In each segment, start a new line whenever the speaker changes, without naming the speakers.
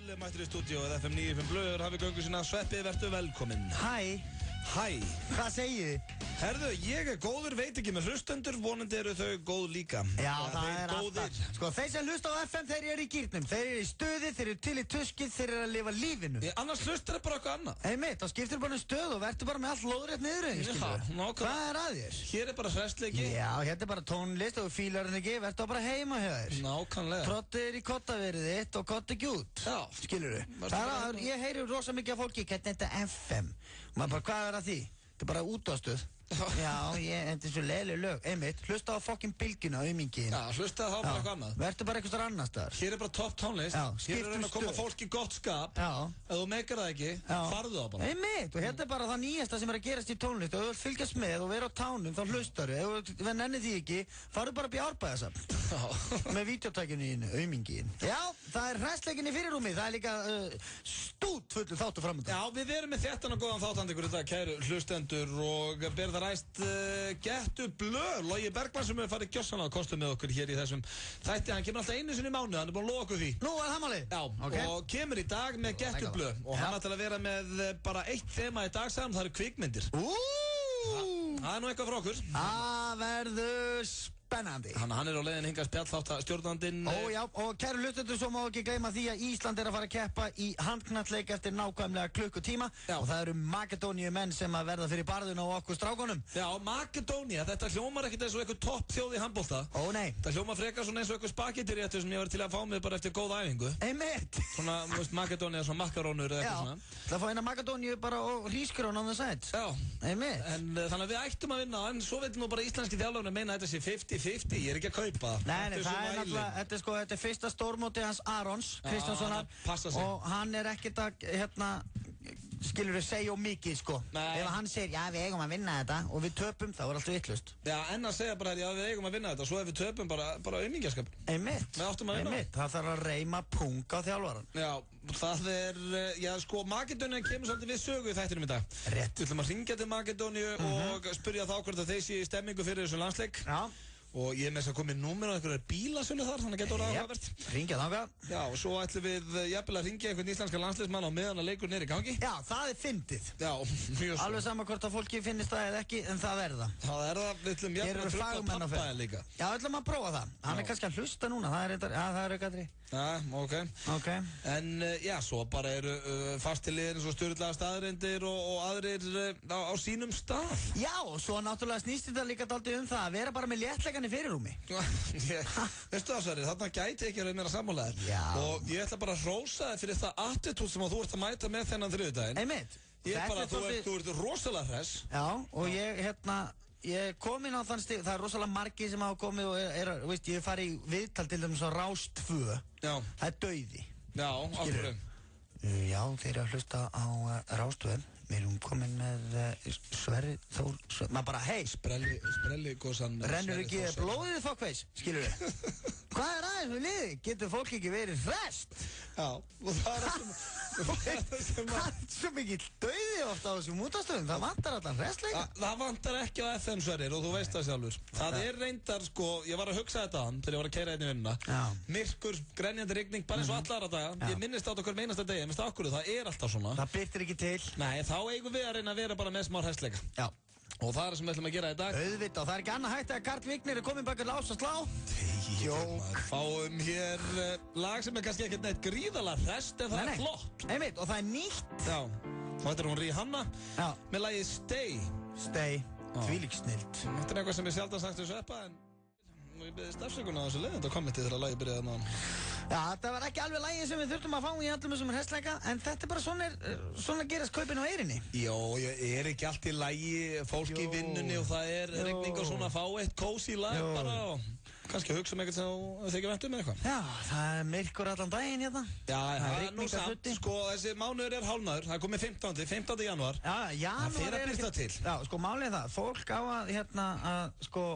Mættir í stúdíu eða FM 95 Blöður hafi göngu sína. Sveppi, vertu velkominn.
Hæ. Hvað segið þið?
Herðu, ég góður, veit ekki með hlustendur, vonandi eru þau góð líka.
Já, það alltaf. Sko, þeir sem hlusta á FM, þeir eru í gírnum. Þeir eru í stuði, þeir eru til í tuskið, þeir eru að lifa lífinu.
Annars hlustar bara eitthvað annað.
Einmitt, þá skiptir bara stöð og verður bara með allt lóðrétt niður, skilur. Hvað að þér?
Hér bara hressleiki.
Já, hérna bara tónlist og fílar henni ekki, verður bara heima hjá þér.
Nákvæmlega.
Trottir í kottaverið þitt og kotti ekki út.
Já.
Skilurðu? Ég heyri rosa mikið af fólki, hvernig þetta FM. Maður bara, hvað það því? Þetta bara útástöð. Já, þetta svo leiðileg lög. Einmitt, hlusta á fokkin bylgina, aumingiðin.
Já, hlusta þá bara eitthvað annað.
Vertu bara eitthvað annar staðar.
Hér bara topp tónlist. Hér reyna að koma fólki gott skap. Ef þú meikar það ekki, farðu það bara.
Einmitt, og hérna bara það nýjasta sem að gerast í tónlist. Ef þú vilt fylgjast með og vera á tánum, þá hlustaru. Ef þú nennir því ekki, farðu bara upp í Árbæðasafn. Með vídeotækjunni þínu, aumingiðin. Já, það hressleikin í fyrirrúmi. Það líka stútfullur þáttur framöndan. Já, við erum með þéttan og góðan þáttandi þetta, kæru hlustendur, og ber það ræst Gettu Blöð. Logi Bergmann sem hefur farið gjörsanlega að kosta með okkur hér í þessum þætti. Hann kemur alltaf einu sinni í mánuð, hann búinn að lofa okkur því. Nú er það málið? Já, okay. Og kemur í dag með Gettu Blöð. Og hann ætlar að vera með bara eitt þema í dag saman, það eru kvikmyndir. Það nú eitthvað frá okkur. Það verður spennandi. Hann á leiðin hingað spjallþáttastjórnandinn. Já, og kæru hlustendur, svo má ekki gleyma því að Ísland er að fara að keppa í handknattleik eftir nákvæmlega klukkutíma. Og það eru Makedóníu menn sem að verða fyrir barðun á okkur strákunum. Já, Makedónía, þetta hljómar ekkert eins og eitthvað topp þjóð í handbolta. Ó nei. Það hljómar frekar svona eins og eitthvað spagettiréttur sem ég var til að fá mig bara eftir góða æfingu. Einmitt. Svona, Makedónía, svona makarónur eða eitthvað svona. Það fá eina Makedóníu bara og hrísgrjón on the side. Já. Einmitt. En þannig að við ættum að vinna, en svo vil nú bara íslenski þjálfarnir meina að þetta sé 50-50, ég er ekki að kaupa það. Nei, það er náttúrulega, þetta er fyrsta stórmóti hans Arons Kristjánssonar og hann er ekkert að, skilur við, segja mikið, sko. Ef hann segir, já, við eigum að vinna þetta og við töpum, þá er allt vitlaust. Já, en að segja bara, já, við eigum að vinna þetta og svo ef við töpum bara aumingjaskap. Einmitt. Við áttum að vinna. Einmitt, það þarf að reyma pung á þjálfaran. Já, það er, já, sko, Makedóníu kemur svolítið við sögu í þættinum í dag. Rétt. Við ætlum að hringja til Makedóníu og spyrja þá hvort að þeir séu í stemmingu fyrir þessu landsleik. Já. Og ég með þess að komið númer á einhverjar bílasölu þar, þannig að geta orðið áhugavert. Hringja þangað. Já, og svo ætlum við jafnvel að hringja einhvern íslenska landsliðsmann á meðan að leikur í gangi. Já, það er fyndið. Já, mjög svo. Alveg sama hvort að fólki finnist það eða ekki, en það er það. Það er það, við ætlum jafnvel að trufla pappaði líka. Já, við ætlum að prófa það. Hann er kannski að hlusta núna, það er aukatri. Já, ok. En já, svo bara eru fastiliðir eins og Sturla staðreyndir og aðrir á sínum stað. Já, og svo náttúrulega snýst þetta líka dálítið um það að vera bara með léttleikan í fyrirrúmi. Veistu það, Sverrir, þarna gæti ekki að vera meira sammálaðir. Já. Og ég ætla bara að hrósa þig fyrir það attitúd sem þú ert að mæta með þennan þriðjudaginn. Einmitt. Þú ert rosalega hress. Já, og ég kom inn á þann stig, það er rosalega margir sem hafa komið og veist, ég fari í viðtal til dæmis á Rás 2. Já. Það er dauði. Já, áfram. Já, þeir eru að hlusta á Rás 2. Við erum komin með Sverrir Þór, maður bara, hei. Sprelli góðsann. Rennur ekki blóðið fokkveis, skilur við. Hvað er aðeins með liði? Getur fólk ekki verið hrest? Já, og það er það er svo mikið dauði ofta á þessum útastöðum. Það vantar allan hrestleika. Það vantar ekki á FM, Sverrir, og þú veist það sjálfur. Það er reyndar, sko, ég var að hugsa þetta hann þegar ég var að keyra hérna í vinnuna. Myrkur, grenjandi rigning, bara eins og alla aðra daga. Ég minnist á þetta hver meinasta degi, ég minnst okkur, það er alltaf svona. Það birtir ekki til. Nei, þá eigum við að reyna að vera bara með smá hrestleika. Já. Og það er sem við ætlum að gera í dag. Auðvitað, og það er ekki annað hægt að Karl Vignir er komin baka lás og slá. Jók. Fáum hér lag sem er kannski ekkert neitt gríðalega hrest, en það er flott. Einmitt, og það er nýtt. Já, og þetta er hún Rihanna með lagið Stay. Stay, þvílík snilld. Þetta er eitthvað sem ég sjálf sagt Sveppa, en ég beðist afsökunar á þessu leið, þetta kommentið þegar lagið byrjaði þarna. Já, þetta var ekki alveg lagið sem við þurftum að fá í allum þessum hrestleika, en þetta er bara svona gerast kaupin á eyrinni. Jó, ég er ekki allt í lagi, fólk í vinnunni og það er regning og svona, fá eitt kósí lag bara og kannski hugsa um eitthvað sem þú þykir vænt með eitthvað. Já, það er myrkur allan daginn hérna. Já, það er nú samt, sko, þessi mánuður er hálfnaður, það er komið 15. janúar. Já, janúar er ekki. Já, sko, málið er það, fólk á að,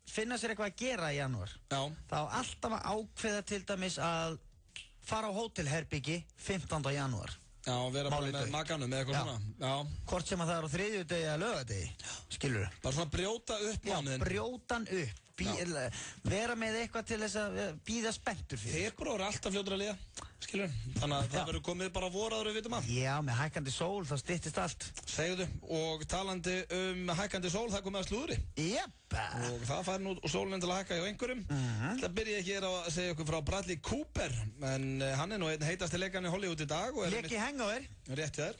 finna sér eitthvað að gera í janúar. Já. Þá alltaf að ákveða til dæmis að fara á hótelherbyggi 15. janúar. Já, vera bara með makanum eða eitthvað svona. Já. Hvort sem að það er á þriðjudegi eða laugardegi, skilur þú? Bara svona brjóta upp mánuðin. Já, brjóta hann upp. Vera með eitthvað til þess að bíða spenntur fyrir. Februar er alltaf fljótur að líða.
skilur. Þannig að það verður komið bara voraður við vitum að.
Já, með hækkandi sól þá styttist allt.
Segðu, og talandi hækkandi sól, það komið að slúðri.
Jeppa.
Og það fær nú sólinn til að hækka hjá einhverjum. Það byrja ekki hér að segja okkur frá Bradley Cooper, en hann nú einn heitasti leikarinn í Hollywood í dag.
Lék í Hangover.
Rétt þér.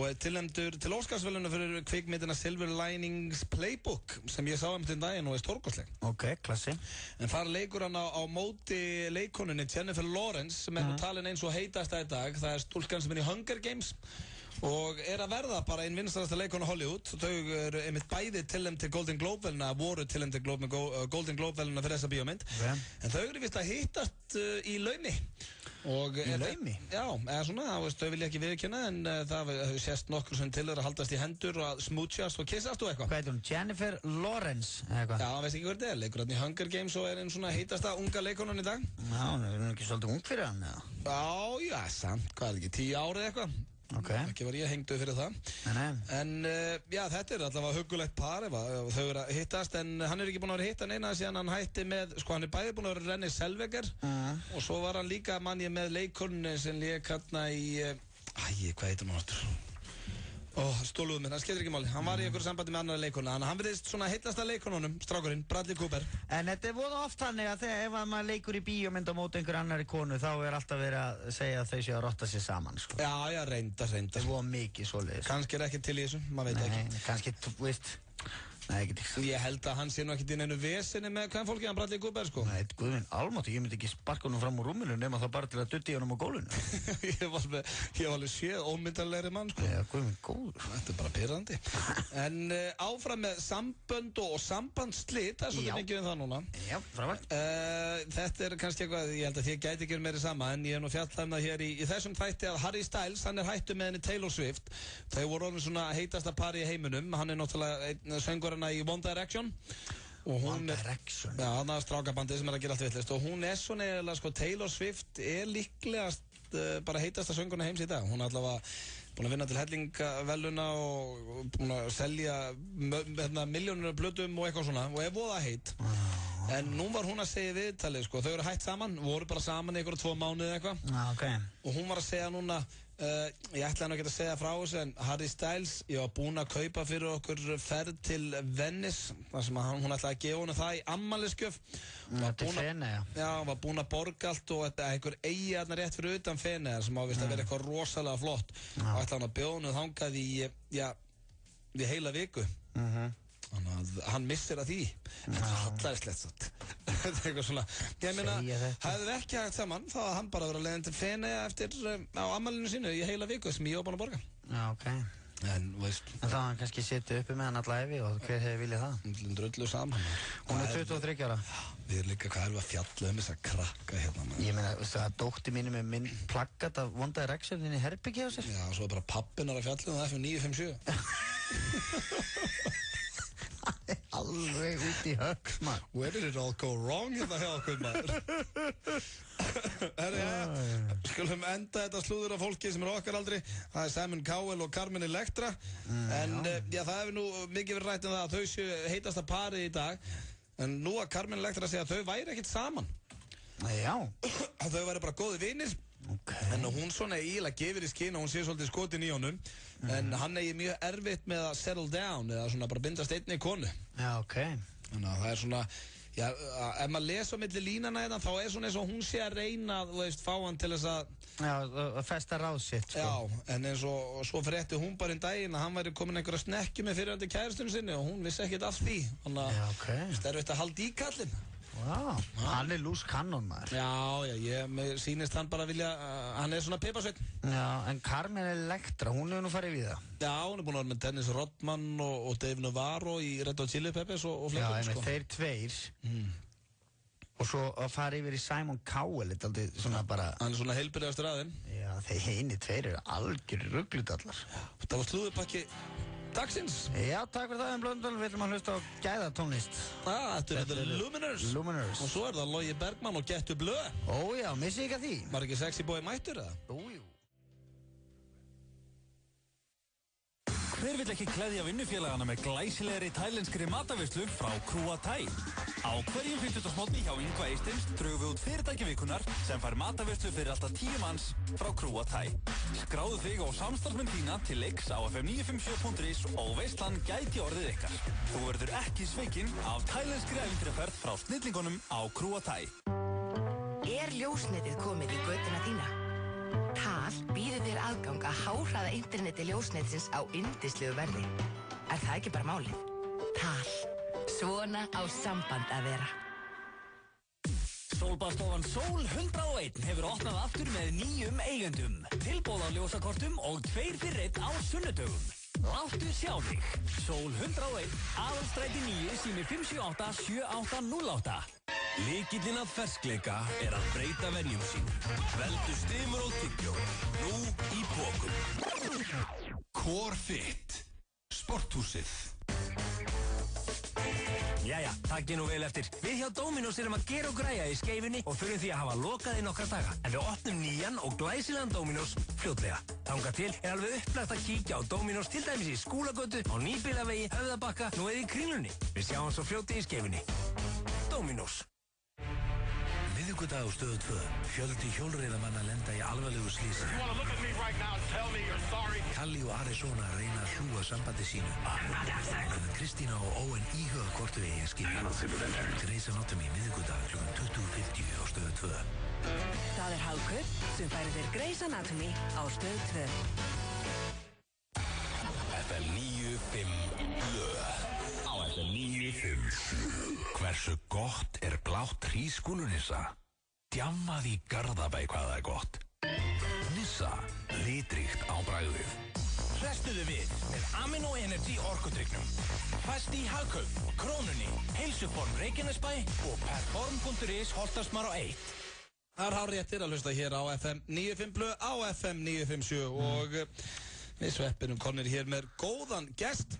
Og tilnefndur til Óskarsverðlauna fyrir kvikmyndina Silver Linings Playbook, sem ég sá til daginn og stórkostleg.
Ok, klassi.
En þar leikur hann á móti leikonunni Jennifer Lawrence, sem nú talin eins og heitasta í dag. Það stúlkan sem í Hunger Games og að verða bara einn vinsælasta leikona Hollywood. Þau eru einmitt bæði tilnefnd til Golden Globe-veluna, voru tilnefnd til Golden Globe-veluna fyrir þessa bíómynd. En þau eru vist að hittast í laumi.
Í laumi?
Já, eða svona, þau vilja ekki viðurkenna, en það hefur sést nokkur sem til að haldast í hendur og að smoochast og kissast og eitthvað.
Hvað heitir hún? Jennifer Lawrence eitthvað?
Já, veist ekki hvað þetta leikur hann í Hunger Games og einn svona heitasta unga leikonan í dag.
Já, hún er ekki svolítið ung fyrir hann, eða?
Já, samt, hvað ekki, 10 árið eitthvað. Ekki var ég hengdu fyrir það. En já, þetta allavega huggulegt par ef þau eru að hittast, en hann ekki búinn að vera hitta neina síðan hann hætti með, hann bæði búinn að vera Renée Zellweger og svo var hann líka manni með leikonunni sem lék hérna í hvað heitir hann áttur? Stóluðum minn, það skilur ekki máli. Hann var í einhverju sambandi með annara leikona, hann verðist svona heitlasta leikonunum, strákurinn, Bradley Cooper. En
þetta voða oft þannig að ef maður leikur í bíómynd á móti einhver annari konu, þá alltaf verið að segja að þau séu að rotta sér saman, sko.
Já, reyndar.
Það voða mikið svoleiðis.
Kannski ekki til í þessu, maður veit ekki.
Nei, kannski, þú veist. Nei, ekki.
Ég held að hann sé nú ekkert í neinu vesinni með hvað fólki hann Bradley Cooper, sko.
Nei, guðminn, almáttu, ég myndi ekki sparka honum fram úr rúminu nema það bara til að dutti honum á gólfinu.
Ég var alveg séð ómyndarlegri mann, sko.
Já, guðminn, góður.
Þetta bara pirrandi. En áfram með sambönd og sambandsslit, það svolítið mikið það núna.
Já, frábært.
Þetta kannski eitthvað, ég held að þið gæti ekki meira sama, en ég nú fjallað hér í þessum þætti að Harry Styles, hann hættu með henni Taylor Swift. Þau voru orðin svona heitasta pari í heiminum. Hann náttúrulega söngvar hana í One Direction og hún
Direction?
Já, það strákabandi sem að gera allt vitlaust og hún svona eiginlega, sko, Taylor Swift líklegast bara heitasta sönguna heims í dag. Hún allavega búin að vinna til hellingaveluna og búin að selja milljónir plötum og eitthvað svona og voða heit. En nú var hún að segja viðtalið, sko, þau eru hætt saman, voru bara saman í einhverja 2 mánuði eitthvað. Og hún var að segja núna, ég ætlaði nú ekki að segja frá þessu, en Harry Styles, ég var búinn að kaupa fyrir okkur ferð til Venice, þar sem hún ætlaði að gefa henni það í afmælisgjöf.
Til Feneyja.
Já, hún var búinn að borga allt og einhver eigi þarna rétt fyrir utan Feneyja sem ávist að vera eitthvað rosalega flott. Og ætlaði hann að bjóða henni þangað í heila viku. Þannig að hann missir að því. Þetta hallærislegt satt. Þetta eitthvað svona. Ég meina, hefðu við ekki hægt saman, þá hafði hann bara verið að leiða til Feneyja eftir á afmælinu sínu í heila viku sem ég var búinn að borga.
Já, ok.
En, veist.
En þá hann kannski setið uppi með hann alla ævi og hver hefði viljað það?
Drullu saman.
Hún 23 ára.
Við erum líka, hvað erum við að fjalla þess að krakka hérna?
Ég meina, veistu það, dótti mínu með minn plaggat af One Direction inn í herbergi á sér.
Já, og svo bara pappinar að fjalla það FM 957.
Alveg út í högg, maður.
Where did it all go wrong hérna hjá okkur, maður? Skulum enda þetta slúður af fólki sem okkar aldri. Það Simon Cowell og Carmen Electra. En já, það hefur nú mikið verið rætt um það að þau séu heitasta parið í dag. En nú að Carmen Electra segja að þau væri ekkert saman.
Já.
Að þau væri bara góði vinir. En hún svona íla gefur í skinn og hún sé svolítið skotin í honum. En hann eigi mjög erfitt með að settle down eða svona bara bindast einni konu.
Já, ok.
Þannig að það er svona, já, ef maður lesa milli línana hérna, þá svona eins og hún sé að reyna, þú veist, fá hann til þess að...
Já, að festa ráð sitt, sko.
Já, en eins og svo frétti hún bara daginn að hann væri komin einhverja snekki með fyrirhandi kærastunni sinni og hún vissi ekkert af því. Þannig að það er erfitt að halda í kallinn.
Vá, hann er loose cannon, maður.
Já, mér sýnist hann bara vilja, hann er svona piparsveinn.
Já, en Carmen Electra, hún hefur nú farið við það.
Já, hún er búin að vera með Dennis Rodman og Dave Navarro í Red Hot Chili Peppers og fleikum,
sko. Já, en þeir tveir. Og svo að fara yfir í Simon Cowell, þetta er aldrei svona bara...
Hann er svona heilbyrðastur aðeinn.
Já, þeir eini tveir eru algjör rugglutallar.
Það var slúðupakki dagsins.
Já, takk fyrir það, Blöndal. Við ætlum að hlusta á gæðatónlist.
Þetta er Luminous. Og svo er það Logi Bergmann og Gettu Blöð.
Ó já, missi ekki að því.
Var ekki Sexy Boy mættur, eða?
Jú.
Hver vill ekki klæðja vinnufélagana með glæsilegri tælenskri mataveislu frá Krúa Thai? Á hverjum 50. mótni hjá Yngva Eystins drögum við út fyrirtæki vikunar sem fær mataverslu fyrir alltaf 10 manns frá Krúa Thai. Skráðu þig á samstarfsmenn þína til leiks á fm957.is og veislan gæti orðið ykkar. Þú verður ekki svikinn af tælenskri ævintýraferð frá snillingunum á Krúa Thai.
Ljósnetið komið í götuna þína? TAL býður þér aðgang að háhraða interneti ljósnetsins á yndislegu verði. Það ekki bara málið? TAL. Svona á samband að vera.
Sólbaðstofan Sól 101 hefur opnað aftur með nýjum eigendum. Tilboð á ljósakortum og 2 fyrir 1 á sunnudögum. Láttu sjá þig. Sól 101, Aðalstræti 9, sími 578 7808.
Lykillinn að ferskleika að breyta venjum sín. Veldu Stimur og tyggjó. Nú í pokum. Core Fit. Sporthúsið.
Jæja, takk nú vel eftir. Við hjá Dominos erum að gera og græja í Skeifunni og þurfum því að hafa lokað í nokkra daga. En við opnum nýjan og glæsilegan Dominos fljótlega. Þangað til alveg upplagt að kíkja á Dominos til dæmis í Skúlagötu, á Nýbýlavegi, Höfðabakka, nú eða í Kringlunni. Við sjáum svo fljóti í Skeifunni. Dominos.
Miðvikudag á Stöð 2. Fjöldi hjólreiðamanna lenda í alvarlegu slysi. Kalli og Arizona reyna að hlúa sambandi sínu. En Kristína og Owen íhuga hvort þau eigi að skilja. Grey's Anatomy miðvikudag kl. 20:50 á Stöð 2.
Það Hagkaup sem færir þér Grey's Anatomy á Stöð 2.
FM 95 blöð. Á FM 95. Hversu gott blátt hrísgrjónunissa? Djammað í Garðabæ hvað það gott. Nissa, litríkt á bragðið.
Hrestuðu við með Amino Energy orkudrykknum. Fæst í Hagkaup, Krónunni, Heilsuform Reykjanesbæ og Perform.is Holtarsmár á 1.
Það hárréttir að hlusta hér á FM 95 blöð á FM 957 og við sveppinum komnir hér með góðan gest.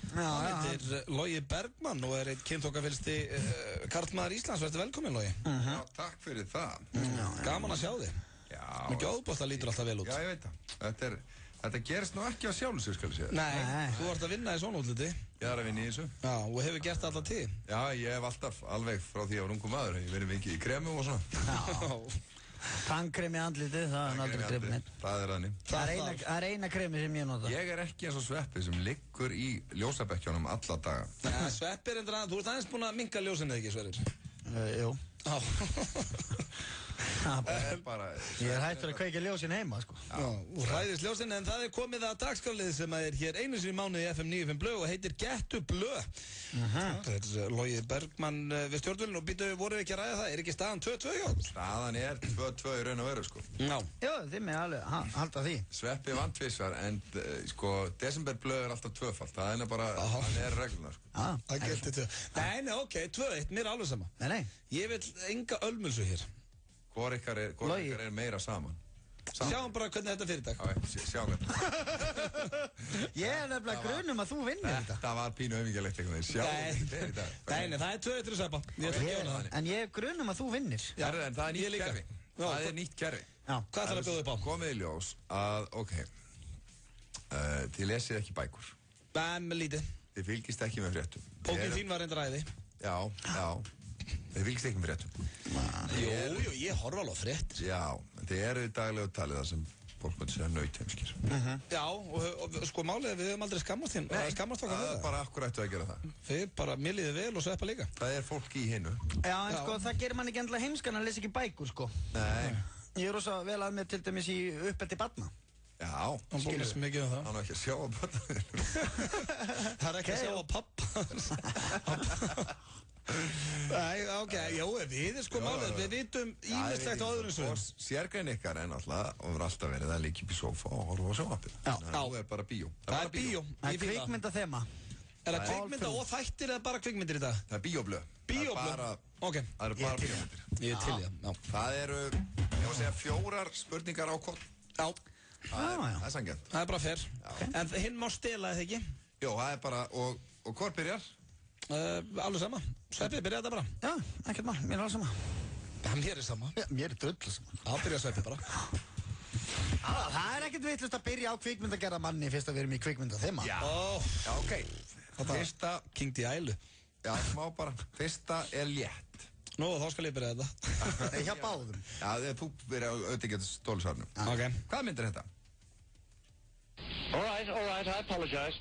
Hann heitir Logi Bergmann og einn kynþokkafyllsti karlmaður Íslands. Verður velkominn, Logi.
Já, takk fyrir það.
Gaman að sjá þig.
Já.
Með gjóðbósta lítur alltaf vel út.
Já, ég veit það. Þetta gerist nú ekki á sjálfu sig, skal ég segja.
Nei, þú ert að vinna í svona útliti.
Ég að vinna í þessu.
Já, og hefur gert það alltaf tíð.
Já, ég hef alltaf alveg frá því að ég var ungur maður. Ég verið mikið í kremum og svona.
Já. Tannkremi andlitið, það er aldrei kremið neitt.
Það er þannig.
Það er eina kremi sem ég nota.
Ég er ekki eins og Sveppi sem liggur í ljósabekkjónum alla daga.
Ja, Sveppi er endur að, þú ert aðeins búin að minka ljósinni ekki, Sverrir?
Jú.
Já.
Ég er hættur að kveikja ljósin heima, sko.
Já, og hræðist ljósin, en það er komið að dagskrárlið sem er hér einu sinni í mánuði í FM 95 blöð og heitir Gettu blöð. Þetta er Logi Bergmann við stjórnvölinu og býtu, voru við ekki að ræða það? Er ekki staðan 2-2 hjá?
Staðan er 2-2 í raun og veru, sko.
Já.
Jú, þið með alveg halda því.
Sveppi vann tvisvar, en sko, desemberblöð er alltaf tvöfalt. Það er bara, hann er reglunar, sko.
Það gildi 2. Nei, ok, 2-1, mér er alveg sama.
Nei.
Ég vil enga ölmulsu hér.
Hvor ykkar er meira saman?
Sjáum bara hvernig þetta fyrir dag.
Sjáum þetta.
Ég er nefnilega grunum að þú vinnir þetta.
Þetta var pínu auðmingjalegt eitthvað. Sjáum þetta fyrir dag.
Nei, það er 2-1 til Sveppa.
En ég er grunum að þú vinnir.
En það er nýtt kerfi. Það er nýtt kerfi.
Hvað ætlar að bjóða upp á?
Komið í ljós að, ok, þið lesið ekki bækur.
Lítið.
Þið fylgist ekki með fréttum.
Bókin þín var reyndar æði.
Já. Þið fylgist ekki með fréttum.
Jú, ég horfa alveg á fréttir.
Já, þið eru í daglegu talið það sem fólk myndi segja nautheimskir.
Já, og sko málið við höfum aldrei skammast þín. Skammast okkar
það. Bara akkur ættu að gera það.
Þið bara, mér líði vel og Sveppa líka.
Það er fólk í hinnu.
Já, en sko, það gerir mann ekki endilega heimskan að lesa ekki bækur, sko.
Nei.
Ég er rosa vel að mér til dæmis í uppeldi barna.
Já,
hann búið svo mikið um það.
Hann var ekki að sjá á barna.
Það er ekki að sjá á pappa. Nei, ok, jú, við sko málið, við vitum ýmislegt á öðrum svöðum.
Sérgrein ykkar er náttúrulega, og verður alltaf verið að líka upp í sofa og horfa á sjónvarpið. Það er bara bíó.
Það er bíó.
Það er kvikmyndathema.
Er það kvikmynda og þættir eða bara kvikmyndir í dag?
Það er bíóblöð.
Bíóblöð? Ok.
Það eru bara bíómyndir.
Ég er til, já.
Það eru, ég var að segja, 4 spurningar á hvort.
Já.
Það er sanngjarnt.
Það er bara fair. En hinn má stela eða ekki?
Jó, það er bara, og hvor byrjar?
Alveg sama. Sveppi, byrja þetta bara.
Já, ekkert mál, mér er alveg sama.
Mér er sama.
Já, mér er drullu sama.
Já, byrja Sveppi bara.
Það er ekkert vitlust að byrja á kvikmyndagerða manni fyrst að við erum í kvikmyndathema.
Já, ok.
Fyrsta King Diælu.
Já, smá bara. Fyrsta létt.
Nú, þá skal ég byrja þetta.
Nei, hjá báðum.
Já, þú byrja auðvitað ekki stólusarnum.
Ok.
Hvað myndir þetta?
All right, I apologize.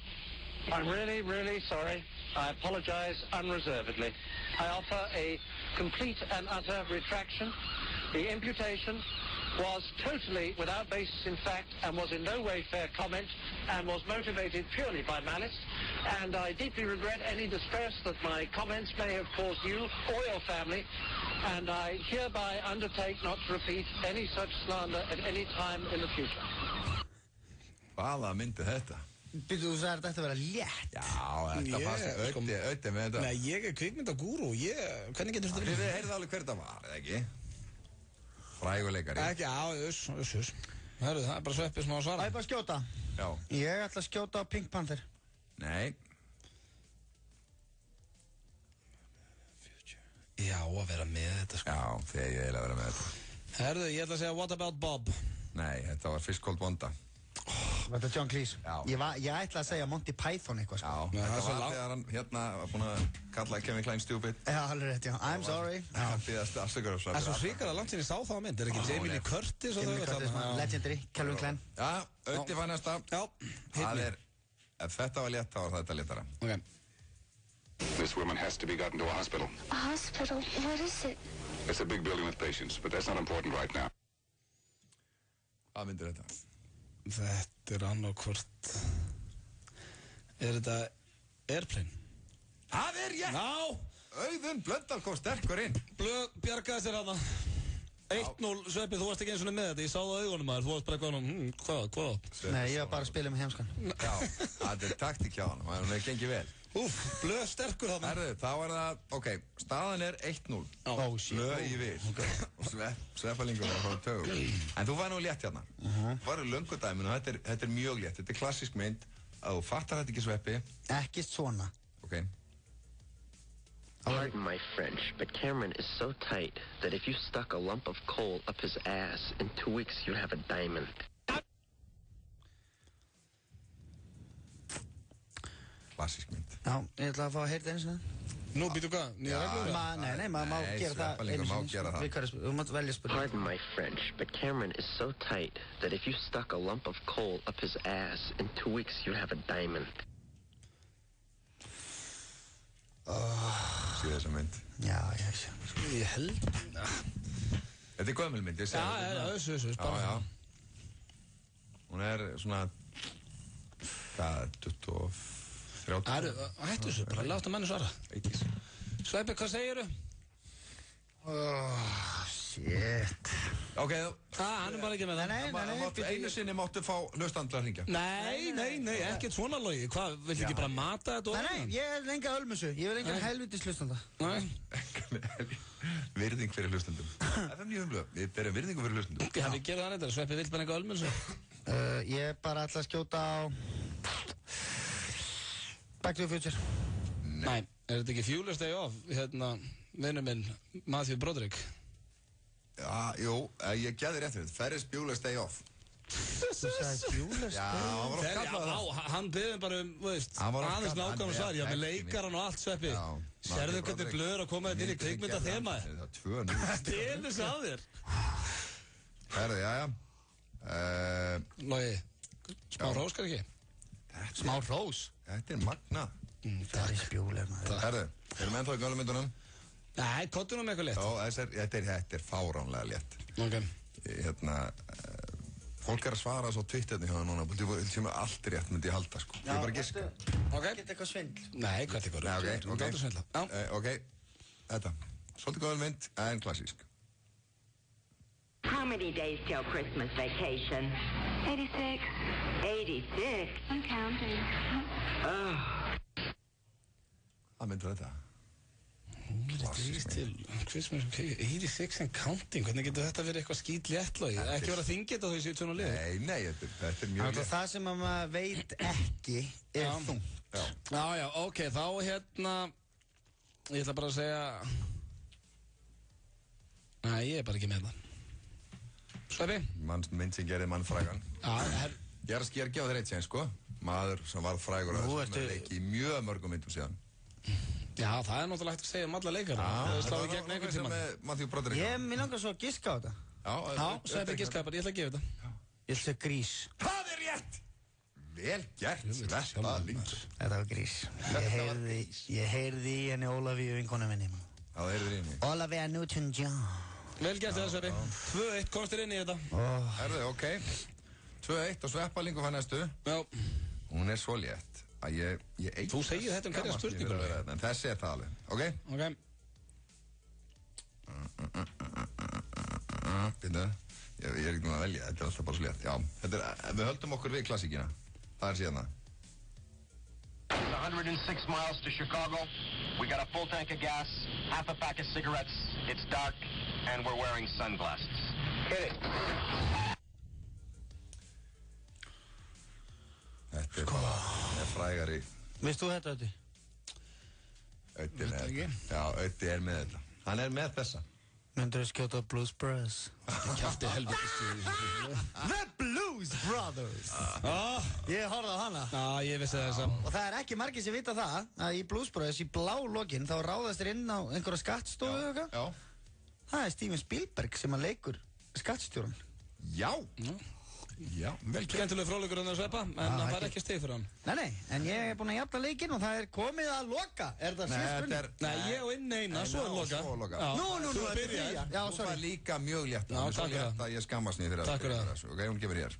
I'm really sorry. I apologize unreservedly. I offer a complete and utter retraction. The imputation was totally without basis in fact and was in no way fair comment and was motivated purely by malice. And I deeply regret any distress that my comments may have caused you or your family. And I hereby undertake not to repeat any such slander at any time in the future.
Hvaða myndi þetta?
Þú sagði að þetta vera létt.
Já, þetta fannst auðvitað með þetta.
Nei, ég kvikmyndagúrú, hvernig getur þetta verið?
Þið heyrðu alveg hver það var, eða ekki? Fræguleikari.
Ekki, uss. Hörru, það bara Sveppi sem á að svara.
Það bara að skjóta.
Já.
Ég ætla að skjóta á Pink Panther.
Nei.
Já, að vera með þetta, sko.
Já, þegar ég að vera með þetta.
Herru, ég ætla að segja What About Bob?
Nei, þetta var Fish Called Wanda.
Var þetta John Cleese?
Já.
Ég ætla að segja Monty Python eitthvað, sko.
Já, þetta var þegar hann var búinn að kalla Kevin Kline stupid.
Já, alveg rétt, já. I'm sorry.
Það býðast afsökunar
Það er svo hrikalega langt sinni sá það á mynd, er ekki Jamie Lee Curtis og
Jamie Lee Curtis, legendary, Calvin Klein.
Já, auðvitað fann næsta.
Já,
það ef þetta var létt, þá var þetta léttara.
Ok.
This woman has to be gotten to a hospital.
A hospital? What is it?
It's a big building with patients, but that's not important right now.
Hvað myndir þetta?
Þetta annarkvort. Þetta Airplane?
Það rétt!
Já!
Auðun Blöndal kom sterkur inn.
Blöð bjargaði sér hana. 1-0, Sveppi, þú varst ekki eins og með þetta, ég sá það á augunum maður, þú varst bara eitthvað, hvað?
Nei, ég var bara að spila með heimskan.
Já, þetta taktík hjá hann, hann er gengið vel.
Blöð sterkur þarna.
Herðu, þá það, ok, staðan er 1-0. Blöð í vil. Sveppalingur var frá tögum. En þú var nú létt hérna. Þú var í löngudæminu og þetta er mjög létt. Þetta er klassísk mynd að þú fattar þetta ekki, Sveppi.
Ekki svona.
Ok.
Pardon my French, but Cameron is so tight that if you stuck a lump of coal up his ass, in 2 weeks you'd have a diamond.
Klassísk mynd.
Já, ég ætla að fá að heyrta eins og það.
Nú, býtu hvað? Nýja reglur?
Nei, maður má gera það einu sinni. Þú mátt velja spurning.
Pardon my French, but Cameron is so tight that if you stuck a lump of coal up his ass, in 2 weeks you'd have a diamond.
Sér þessa mynd.
Já, ég sé.
Ég held.
Þetta er gömul mynd, ég segi.
Já, bara.
Já. Hún er svona, hvað, 23.
Hættu þessu, bara láta menni svara. Sveppi, hvað segiru?
Shit.
Ok.
Hann er bara ekki með það.
Nei.
Einu sinni máttu fá hlustandla að hringja.
Nei, ekkert svona logi. Hvað, viltu ekki bara mata þetta?
Nei, ég vil enga ölmusu. Ég vil enga helvitis hlustanda.
Nei.
Virðing fyrir hlustandum. FM 900, við berum virðingu fyrir hlustandum.
Já, við gerum það reyndar. Sveppi vill bara enga ölmusu.
Ég bara ætla að skjóta á Back to the Future.
Nei, er þetta ekki Fuelers Day Off? Vinur minn, Matthew Broderick.
Já, jú, ég geði rétt fyrir þetta. Ferris Bueller's Day Off.
Þú sagði Bueller's Day Off?
Já, hann var oft kallað það.
Hann beðið bara aðeins nákvæmum svar. Já, með leikaran og allt, Sveppi. Sérðu hvernig blöður að koma þetta inn í kvikmynda þema?
Það er 2-0.
Stelur sig að þér.
Herði, já.
Logi, smá rós, kannski? Smá rós?
Þetta er magnað.
Ferris Bueller, maður.
Herði, erum ennþá í gömlu myndunum?
Nei, kottu nú með eitthvað létt.
Já, þetta er fáránlega létt.
Ok.
Fólk er að svara svo Twitterni hjá það núna, það sem er allt rétt myndi ég halda, sko. Ég er bara að giska.
Ok.
Geta eitthvað svindl.
Nei, hvað er eitthvað?
Ok, þetta. Svolítið góð mynd, en klassísk.
How many days till Christmas vacation?
86.
86?
I'm counting.
Hvað myndir þetta?
Klassísk til Christmas vacation, 86 and counting, hvernig getur þetta verið eitthvað skít léttlogi? Ekki verið að þingja þetta á því 17 og liður?
Nei, þetta er mjög létt.
Það sem maður veit ekki er þungt.
Já, ok, þá ég ætla bara að segja, nei, ég er bara ekki með það. Sveppi?
Mynd sem gerði mannfrægan. Ég er að gefa þér eitt sér, sko. Maður sem var frægur að þessum leiki í mjög mörgum myndum síðan.
Já, það er náttúrulega hægt að segja alla leikara. Það slá í gegn einhvern tímann.
Matthew Broderick.
Mér langar svo að giska á þetta.
Já, Sveppi giskaði bara, ég ætla að gefa þetta.
Ég ætla að segja Grís.
Það er rétt! Vel gert, Sveppalingur.
Þetta var Grís. Ég heyrði í henni Ólafíu vinkonu minni.
Já, það heyrði í henni.
Olivia Newton-John.
Vel gert það, Sveppi. 2-1 komstir inn í þetta.
Herðu, ok. 2-1 og Sveppalingur fann næstu.
Já.
Hún er svo létt að ég
Þú segir þetta hverja spurningur.
En þessi er það alveg, ok?
Ok.
Bindu, ég er ekki núna að velja, þetta er alltaf bara svo létt. Já, við höldum okkur við klassíkina. Það er síðan það.
106 miles to Chicago. We got a full tank of gas, half a pack of cigarettes. It's dark, and we're wearing sunglasses. Hit it.
Þetta er bara frægari.
Veist þú þetta, Öddi?
Öddi er með þetta. Já, Öddi er með þetta. Hann er með þessa.
Myndur þú skjóta Blues Brothers?
Kjafti helviti.
The Blues Brothers! Ég horfði á hana.
Já, ég vissi þessa.
Og það er ekki margir sem vita það að í Blues Brothers, í blá lokin, þá ráðast þér inn á einhverja skattstofu eða eitthvað.
Já.
Það er Steven Spielberg sem að leikur skattstjóran.
Já. Já, vel gert.
Skemmtileg fróðleikur hann að Sveppa, en hann fær ekki stig fyrir hann.
Nei, en ég er búinn að jafna leikinn og það er komið að loka. Er það síðspurning?
Nei, ég og inn eina, svo er loka.
Nú,
þú byrjar.
Já,
þú var líka mjög létt.
Já, takk fyrir
það. Ég skammast nýð fyrir
það. Takk fyrir það.
Ok, hún gefur hér.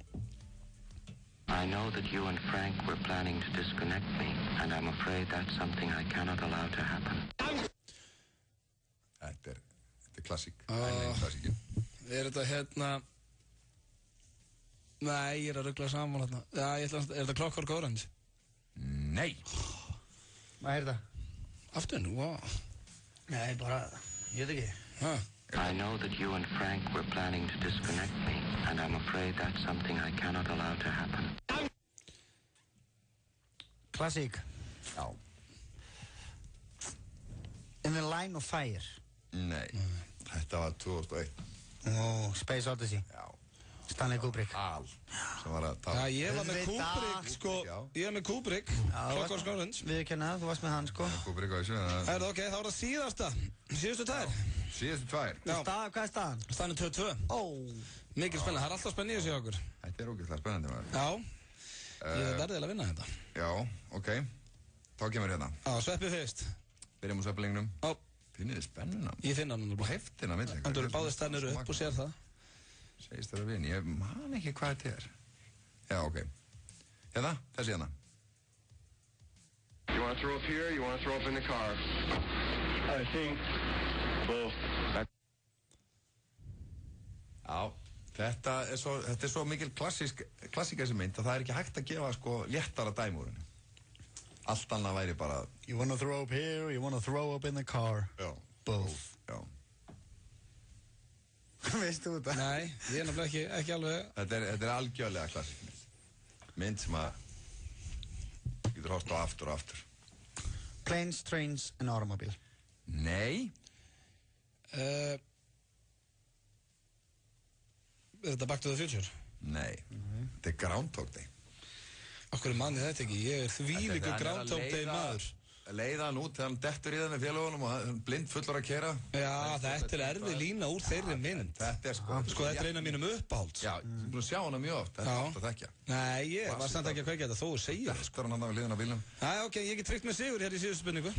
I know that you and Frank were planning to disconnect me, and I'm afraid that's something I cannot allow to happen.
Þetta er klassík. Klassíkin.
Er þetta hérna... Nei, ég er að ruggla saman hérna. Já, er þetta Clockwork Orange?
Nei.
Hvað er það?
Aftur nú,
Nei, bara, ég veit ekki.
I know that you and Frank were planning to disconnect me, and I'm afraid that's something I cannot allow to happen.
Klassík.
Já.
In the Line of Fire.
Nei, þetta var 2001.
Space Odyssey.
Já.
Stanley Kubrick.
Sem var að tala.
Já, ég var með Kubrick, sko. Ég var með Kubrick. Clockwork Orange.
Við kenna, þú varst með hann, sko.
Kubrick á þessu.
Ok, þá er það síðasta. Síðustu tvær.
Síðustu tvær.
Hvað er staðan?
Staðan er 2-2. Mikið spennandi, það er alltaf spennandi í þessu hjá okkur.
Þetta er ógeðslega spennandi, maður.
Já, ég verði að vinna þetta.
Já, ok. Þá kemur hérna.
Já, Sveppi fyrst.
Byrjum á Sveppalingnum.
Já.
Finnið þið spennuna.
Ég finna hann.
Og heftina milli.
Hann eru báðir stannir upp og sér það.
Segist það að vini, ég man ekki hvað þetta er. Já, ok. Hérna, þessi hérna.
You want to throw up here, you want to throw up in the car? I think both.
Já, þetta er svo mikil klassíka sem mynd að það er ekki hægt að gefa sko léttara dæmi úr henni. Allt annað væri bara...
You want to throw up here, you want to throw up in the car.
Já.
Both.
Já.
Veistu þetta?
Nei, ég er náttúrulega ekki alveg...
Þetta er algjörlega klassík mynd. Mynd sem að getur horft á aftur og aftur.
Planes, Trains and Automobile.
Nei.
Er þetta Back to the Future?
Nei. Þetta er Groundhog Day.
Okkur er manni þetta ekki, ég er þvílíku Groundhog Day maður.
Leiða hann út þegar hann dettur í það með félagunum og hann blind fullur að kera.
Já, þetta er erfið lína úr þeirri mynd.
Þetta er sko...
Sko, þetta er eina mínum uppáhalds.
Já, ég er búin að sjá hana mjög oft, þetta er oft að þekkja.
Nei, ég var samt ekki að kveikja þetta, þó þú segir það.
Þetta er hann að við liðan á bílnum.
Já, ok, ég get tryggt með sigur hér í síðustu spurningu.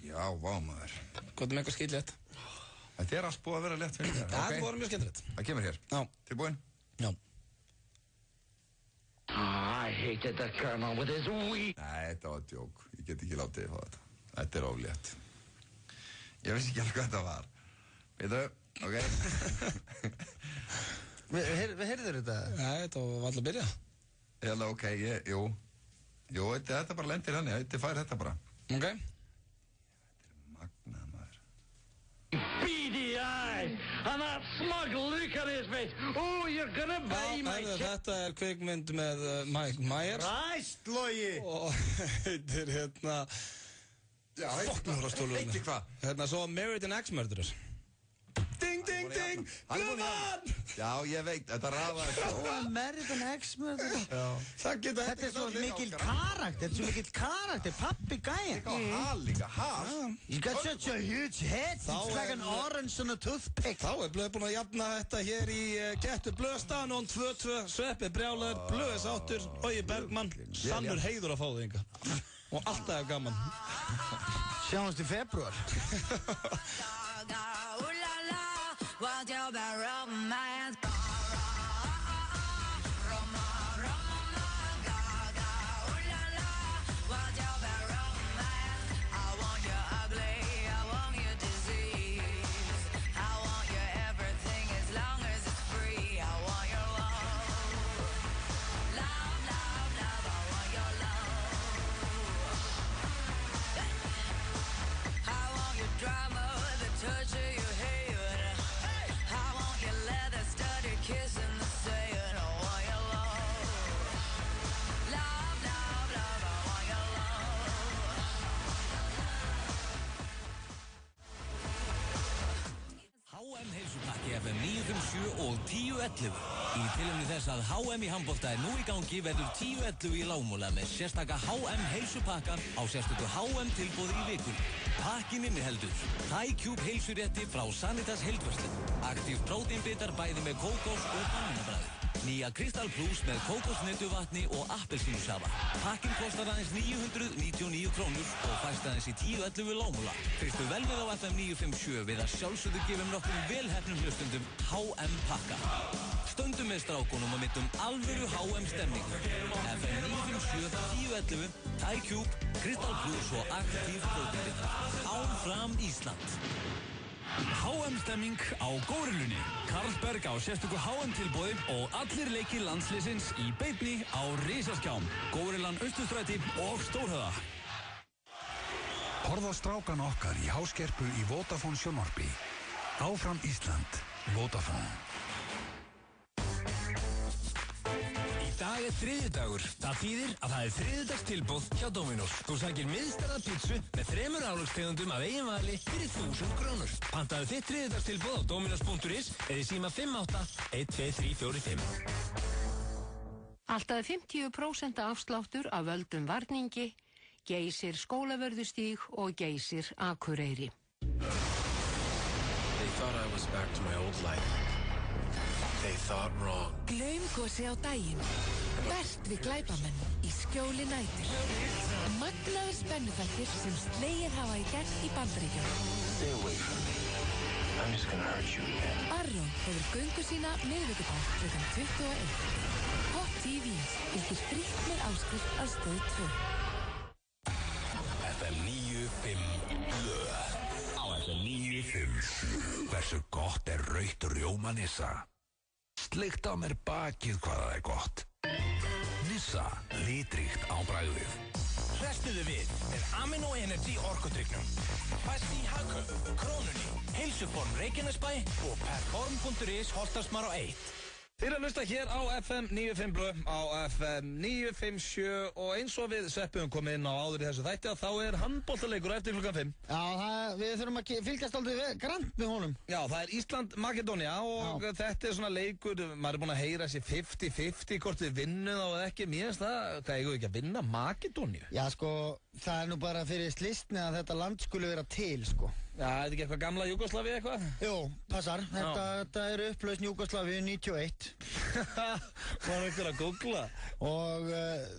Já, vá maður.
Hvað er með eitthvað skýrlétt?
Þetta er allt búið að vera létt fyrir þér.
Það voru mjög skemmtilegt.
Það kemur hér.
Já.
Tilbúin?
Já.
I hated the Colonel with his wee.
Nei, þetta var djók. Ég get ekki látið þið fá þetta. Þetta er oflétt. Ég vissi ekki alveg hvað þetta var. Veitu, ok.
Við heyrður þetta?
Nei, þetta var alltaf að byrja.
Ég held að, ok, jú. Jú, þetta bara lendir hann, þetta fær þetta bara.
Ok.
Þetta er magnað, maður.
Beady eye and that smug look on his face. Oh, you're gonna buy my shit.
Þetta er kvikmynd með Mike Myers.
Ræst, Logi!
Og heitir hérna...
Já, heitir hvað?
Hérna, svo Married an Axe Murderer. Ding, ding, ding, Guðmann!
Já, ég veit, þetta rafaði
American X-Men
Þetta
er svo mikil karakter Pappi gæja
líka, hal
You got such a huge head It's like an orange on a toothpick
Þá Blöð búin að jafna þetta hér í Gettu Blöðstaðan og 2-2 Sveppi brjálaður, Blöðs áttur Bogi Bergmann, sannur heiður að fá þig inga Og alltaf er gaman
Sjáumst í febrúar
What's your bad romance?
FM 957 og 1011. Í tilefni þess að HM í handbolta nú í gangi verður 1011 í Lágmúla með sérstaka HM heilsupakka á sérstöku HM tilboði í vikun. Pakkin inniheldur Thai Cube heilsurétti frá Sanitas heildverslun. Aktív próteinbitar bæði með kókós og bananabræði. Nýja Crystal Plus með kókosnetuvatni og appelsínusafa. Pakkin kostar aðeins 999 krónur og fæst aðeins í 1011 Lágmúla. Fyrstu vel við á FM 957 við að sjálfsögðu gefum nokkrum velhefnum hlustundum HM pakka. Stöndum með strákunum og myndum alvöru HM stemningu. FM 957, 1011, Thai Cube, Crystal Plus og aktív próteinbitar. Áfram Ísland! HM-stemming á Górillunni. Carlsberg á sérstöku HM-tilboði og allir leikir landsliðsins í beinni á risaskjám. Górillan Austurstræti og Stórhöða.
Horfðu á strákan okkar í háskerpu í Vodafone sjónvarpi. Áfram Ísland. Vodafone.
Í dag þriðjudagur. Það þýðir að það þriðjudagstilboð hjá Dominos. Þú sækir miðstærða pítsu með 3 álagstegundum af eigin vali fyrir 1000 krónur. Pantaðu þitt þriðjudagstilboð á dominos.is eða síma 58-12345.
Alltaf 50% afsláttur af völdum varningi, Geysir Skólavörðustíg og Geysir Akureyri.
They thought I was back to my old life. They thought wrong.
Glaumgosi á daginn. Verst við glæpamenn í skjóli nætur. Magnaður spennuþættir sem slegið hafa í gegn í Bandaríkjunum.
Stay away from me. I'm just gonna hurt you again.
Arrón hefur göngu sína miðvikudag klukkan 21. Pop TV fylgir frítt með áskrift á Stöð 2.
FM 95 blöð. Á FM 95. Hversu gott er rautt rjómanissa? Sleikt á mér bakið hvað það er gott. Nissa, litríkt á bragðið.
Hrestuðu við með Amino Energy orkudrykknum. Fæst í Hagkaup, Krónunni, Heilsuform Reykjanesbæ og Perform.is Holtarsmar á 1.
Þið eru að hlusta hér á FM 95 blöð, á FM 957 og eins og við Sveppiðum komið inn á áður í þessu þætti að þá er handboltaleikur eftir klukkan 5.
Já, við þurfum að fylgjast aldrei grannt með honum.
Já, það er Ísland-Makedónía og þetta er svona leikur, maður er búin að heyra sér 50-50 hvort við vinnum þá eða ekki. Mér finnst það eigum við ekki að vinna Makedóníu?
Já, sko, það er nú bara fyrir slistni að þetta land skuli vera til, sko.
Já, er þetta ekki eitthvað gamla Júgoslavíu eitthvað?
Jú, passar. Þetta er upplausn Júgoslavíu 91.
Var einhver að googla?
Og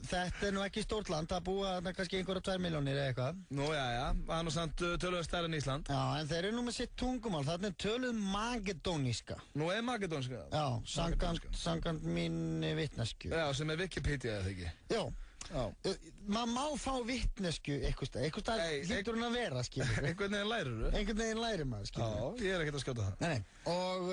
þetta er nú ekki stórt land, það búa kannski einhverja 2 milljónir eða eitthvað.
Nú, já, það er nú samt tölulega stærri en Ísland.
Já, en þeir eru nú með sitt tungumál, þarna er töluð makedóníska.
Nú er makedónska?
Já, samkvæmt minni vitneskju.
Já, sem er Wikipedia, eða ekki?
Já. Maður má fá vitnesku eitthvað stað hlýtur hún að vera, skilur.
Einhvern veginn lærir þú?
Einhvern veginn lærir maður, skilur.
Já, ég er ekkert að skjóta það.
Nei, og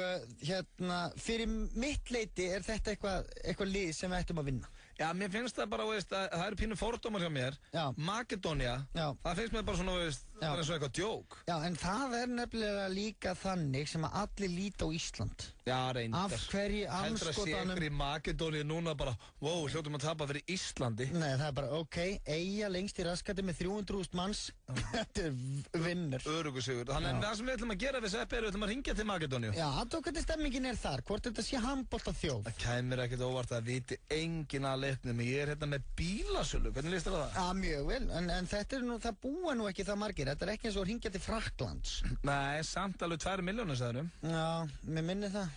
fyrir mitt leiti er þetta eitthvað lið sem við ættum að vinna.
Já, mér finnst það bara, veist, að það eru pínu fordómar hjá mér. Já. Makedónia, það finnst mér bara svona, veist, bara eins og eitthvað djók.
Já, en það nefnilega líka þannig sem að allir líta á Ísland.
Já, reyndar.
Af hverju anskotanum...
Heldur að sé ykkur í Makedóníu núna bara, wow, hljótum að tapa fyrir Íslandi.
Nei, það er bara, ok, Eyja lengst í raskati með 300.000 manns. Þetta er vinnur.
Örugusigur. Þannig að það sem við ætlum að gera við Sveppi við ætlum að hringja til Makedóníu.
Já, hvernig stemmingin er þar? Hvort þetta sé handboltaþjóð?
Það kæmir ekkert óvart að viti enginn að leiknum. Ég er hérna með bílasölu. Hvernig líst þér það?
Já, mjög vel. En þetta er nú, það búa nú ekki það margir. Þetta er ekki eins og að hringja til Frakklands.
Nei, samt alveg 2 milljónir, sagðurum.
Já, mér minni það.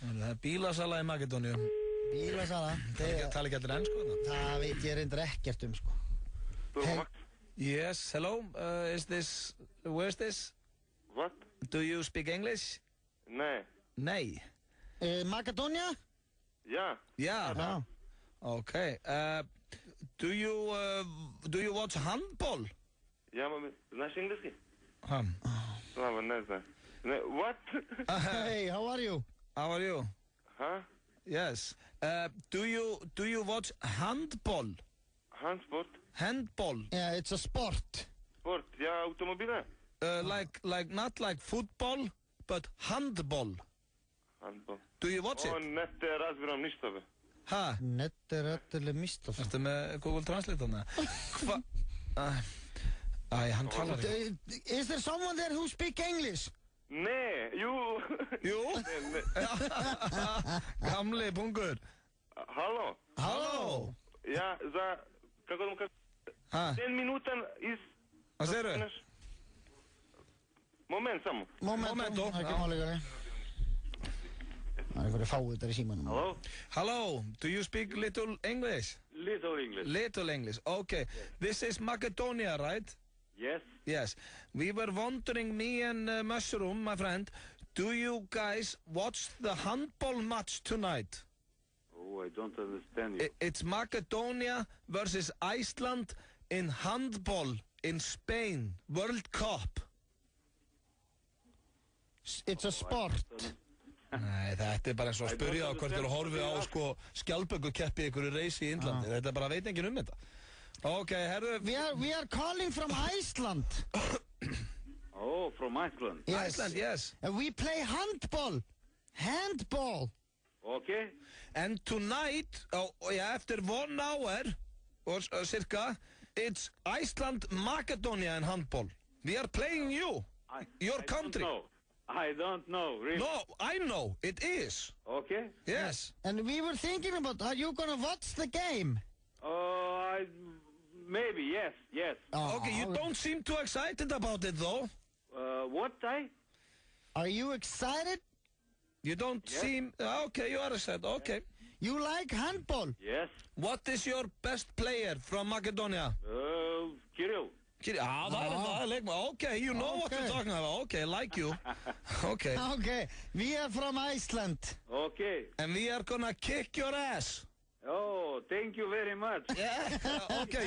Það er bílasala í Makedóníu.
Bílasala.
Tala ekki allir ennsku þarna?
Það veit ég reyndar ekkert sko.
Yes, hello. Where is this?
What?
Do you speak English?
Nei.
Makedónia?
Ja.
Ja. Okay. Do you watch handball?
Ja, maar znaš engleski?
Ne
znam. What?
Hey, how are you?
How are you?
Huh?
Yes. Do you watch handball? Handball.
Yeah, it's a sport.
Sport, ja, automobile.
Not like football, but handball.
Handball.
Do you watch it?
Ne razbiram ništa, be.
Ha?
Ne razbiram ništa.
Ertu með Google Translate þarna? Hann talar ekki.
Is there someone there who speak English?
Nee,
Jú? Gamli pungur.
Halló. Ja, kako da mu kažem? 10 minuta iz...
Hvað segirðu?
Moment samo.
Momento. Ekki máleikari. Það er einhverju fáið þetta í símanum.
Hello. Do you speak little English?
Little English.
Little English. Okay. This is Macedonia, right? Yes. We were wondering, me and Mushroom, my friend, do you guys watch the handball match tonight?
Oh, I don't understand you.
It's Macedonia versus Iceland in handball in Spain, World Cup.
It's a sport.
Nei, þetta er bara eins og að spyrja á hvort þú horfið á sko skjaldbökukeppi ykkur í reysi í Índlandi. Þetta er bara veit enginn þetta. Okay, herru...
We are calling from Iceland.
Oh, from Iceland.
Yes.
Iceland, yes.
And we play handball. Handball.
Okay.
And tonight, after 1 hour, or circa, it's Iceland, Macedonia in handball. We are playing you, your country.
I don't know, really.
No, I know, it is.
Okay.
Yes.
And we were thinking about, are you gonna watch the game?
Maybe, yes.
Okay, you don't seem too excited about it, though.
What?
Are you excited?
You don't seem... Okay, you are excited, okay.
You like handball?
Yes.
What is your best player from Macedonia?
Kirill.
Það er leikmaður. Okay, you know what you're talking about. Okay, like you. Okay.
Okay, we are from Iceland.
Okay.
And we are gonna kick your ass.
Oh, thank you very much.
Yeah, okay,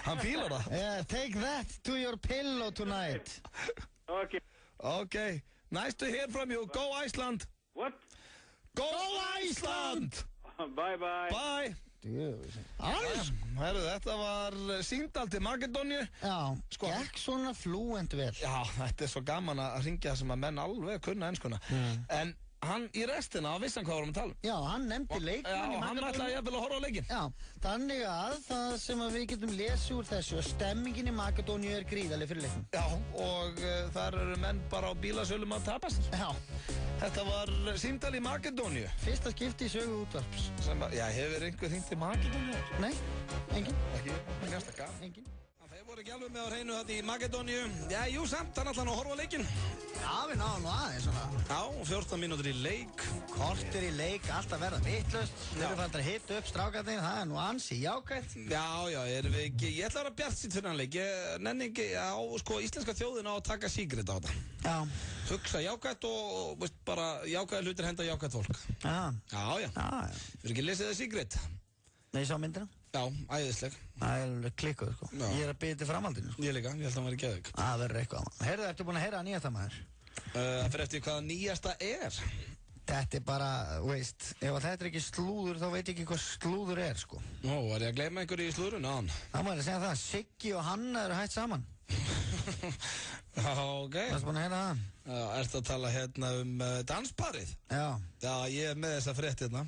hann fílar það.
Yeah, take that to your pillow tonight.
Okay.
Okay, nice to hear from you. Go Iceland.
What?
Go Iceland!
Bye.
Bye. Herru, þetta var síndal til Makedóníu.
Já, gekk svona flúent vel.
Já, þetta er svo gaman að ringja sem að menn alveg kunna enskuna. En hann í restina vissi hann hvað vorum að tala.
Já, hann nefndi leikmann í Makedóníu.
Já, hann ætlaði jafnvel að horfa á leikinn.
Já, þannig að það sem að við getum lesið úr þessu, stemmingin í Makedóníu er gríðarleg fyrir leiknum.
Já, og þar eru menn bara á bílasölum að tapast.
Já.
Þetta var símtal í Makedóníu.
Fyrsta skipti í sögu útvarps.
Já, hefur einhver hringt til Makedóníu?
Nei, engin.
Ekki, næsta gaf.
Engin.
Þeir voru ekki alveg með á hreinu þetta í Makedóníu. Já, jú, samt, hann ætlaði að horfa á leikinn.
Já, við náðum nú aðeins svona.
Já, 14 mínútur í leik.
Kortir í leik, alltaf verða vitlaust. Þeir eru fælt að hitta upp strákarnir, það er nú ansi jákvætt.
Já, erum við ekki, ég ætla að vera bjartsýnn fyrir hann leik. Ég nenni ekki á, sko, íslenska þjóðina á að taka sígrit á þetta.
Já.
Hugsa jákvætt og, veist, bara jákvæða hlutir henda jákvætt fólk.
Já.
Já. Við erum ekki lesið það sígrit.
Nei, sá myndina?
Já, æðisleg.
Það er klikkuð, sko.
Já.
Ég er að byrja til framhaldinu, sko.
Ég líka, ég held að hann væri geðvik.
Það verður eitthvað. Heyrðu, ertu búin að heyra að nýjasta maður?
Það fyrir eftir hvaða nýjasta er.
Þetta bara, veist, ef þetta ekki slúður, þá veit ég ekki hvað slúður sko.
Nú, var ég að gleyma einhverju í slúðurinn á hann?
Það má ég að segja það, Siggi og Hanna eru hætt saman.
Já, ok.
Það er búin að heyra það.
Já, ertu að tala hérna dansparið?
Já.
Já, ég með þessa frétt hérna.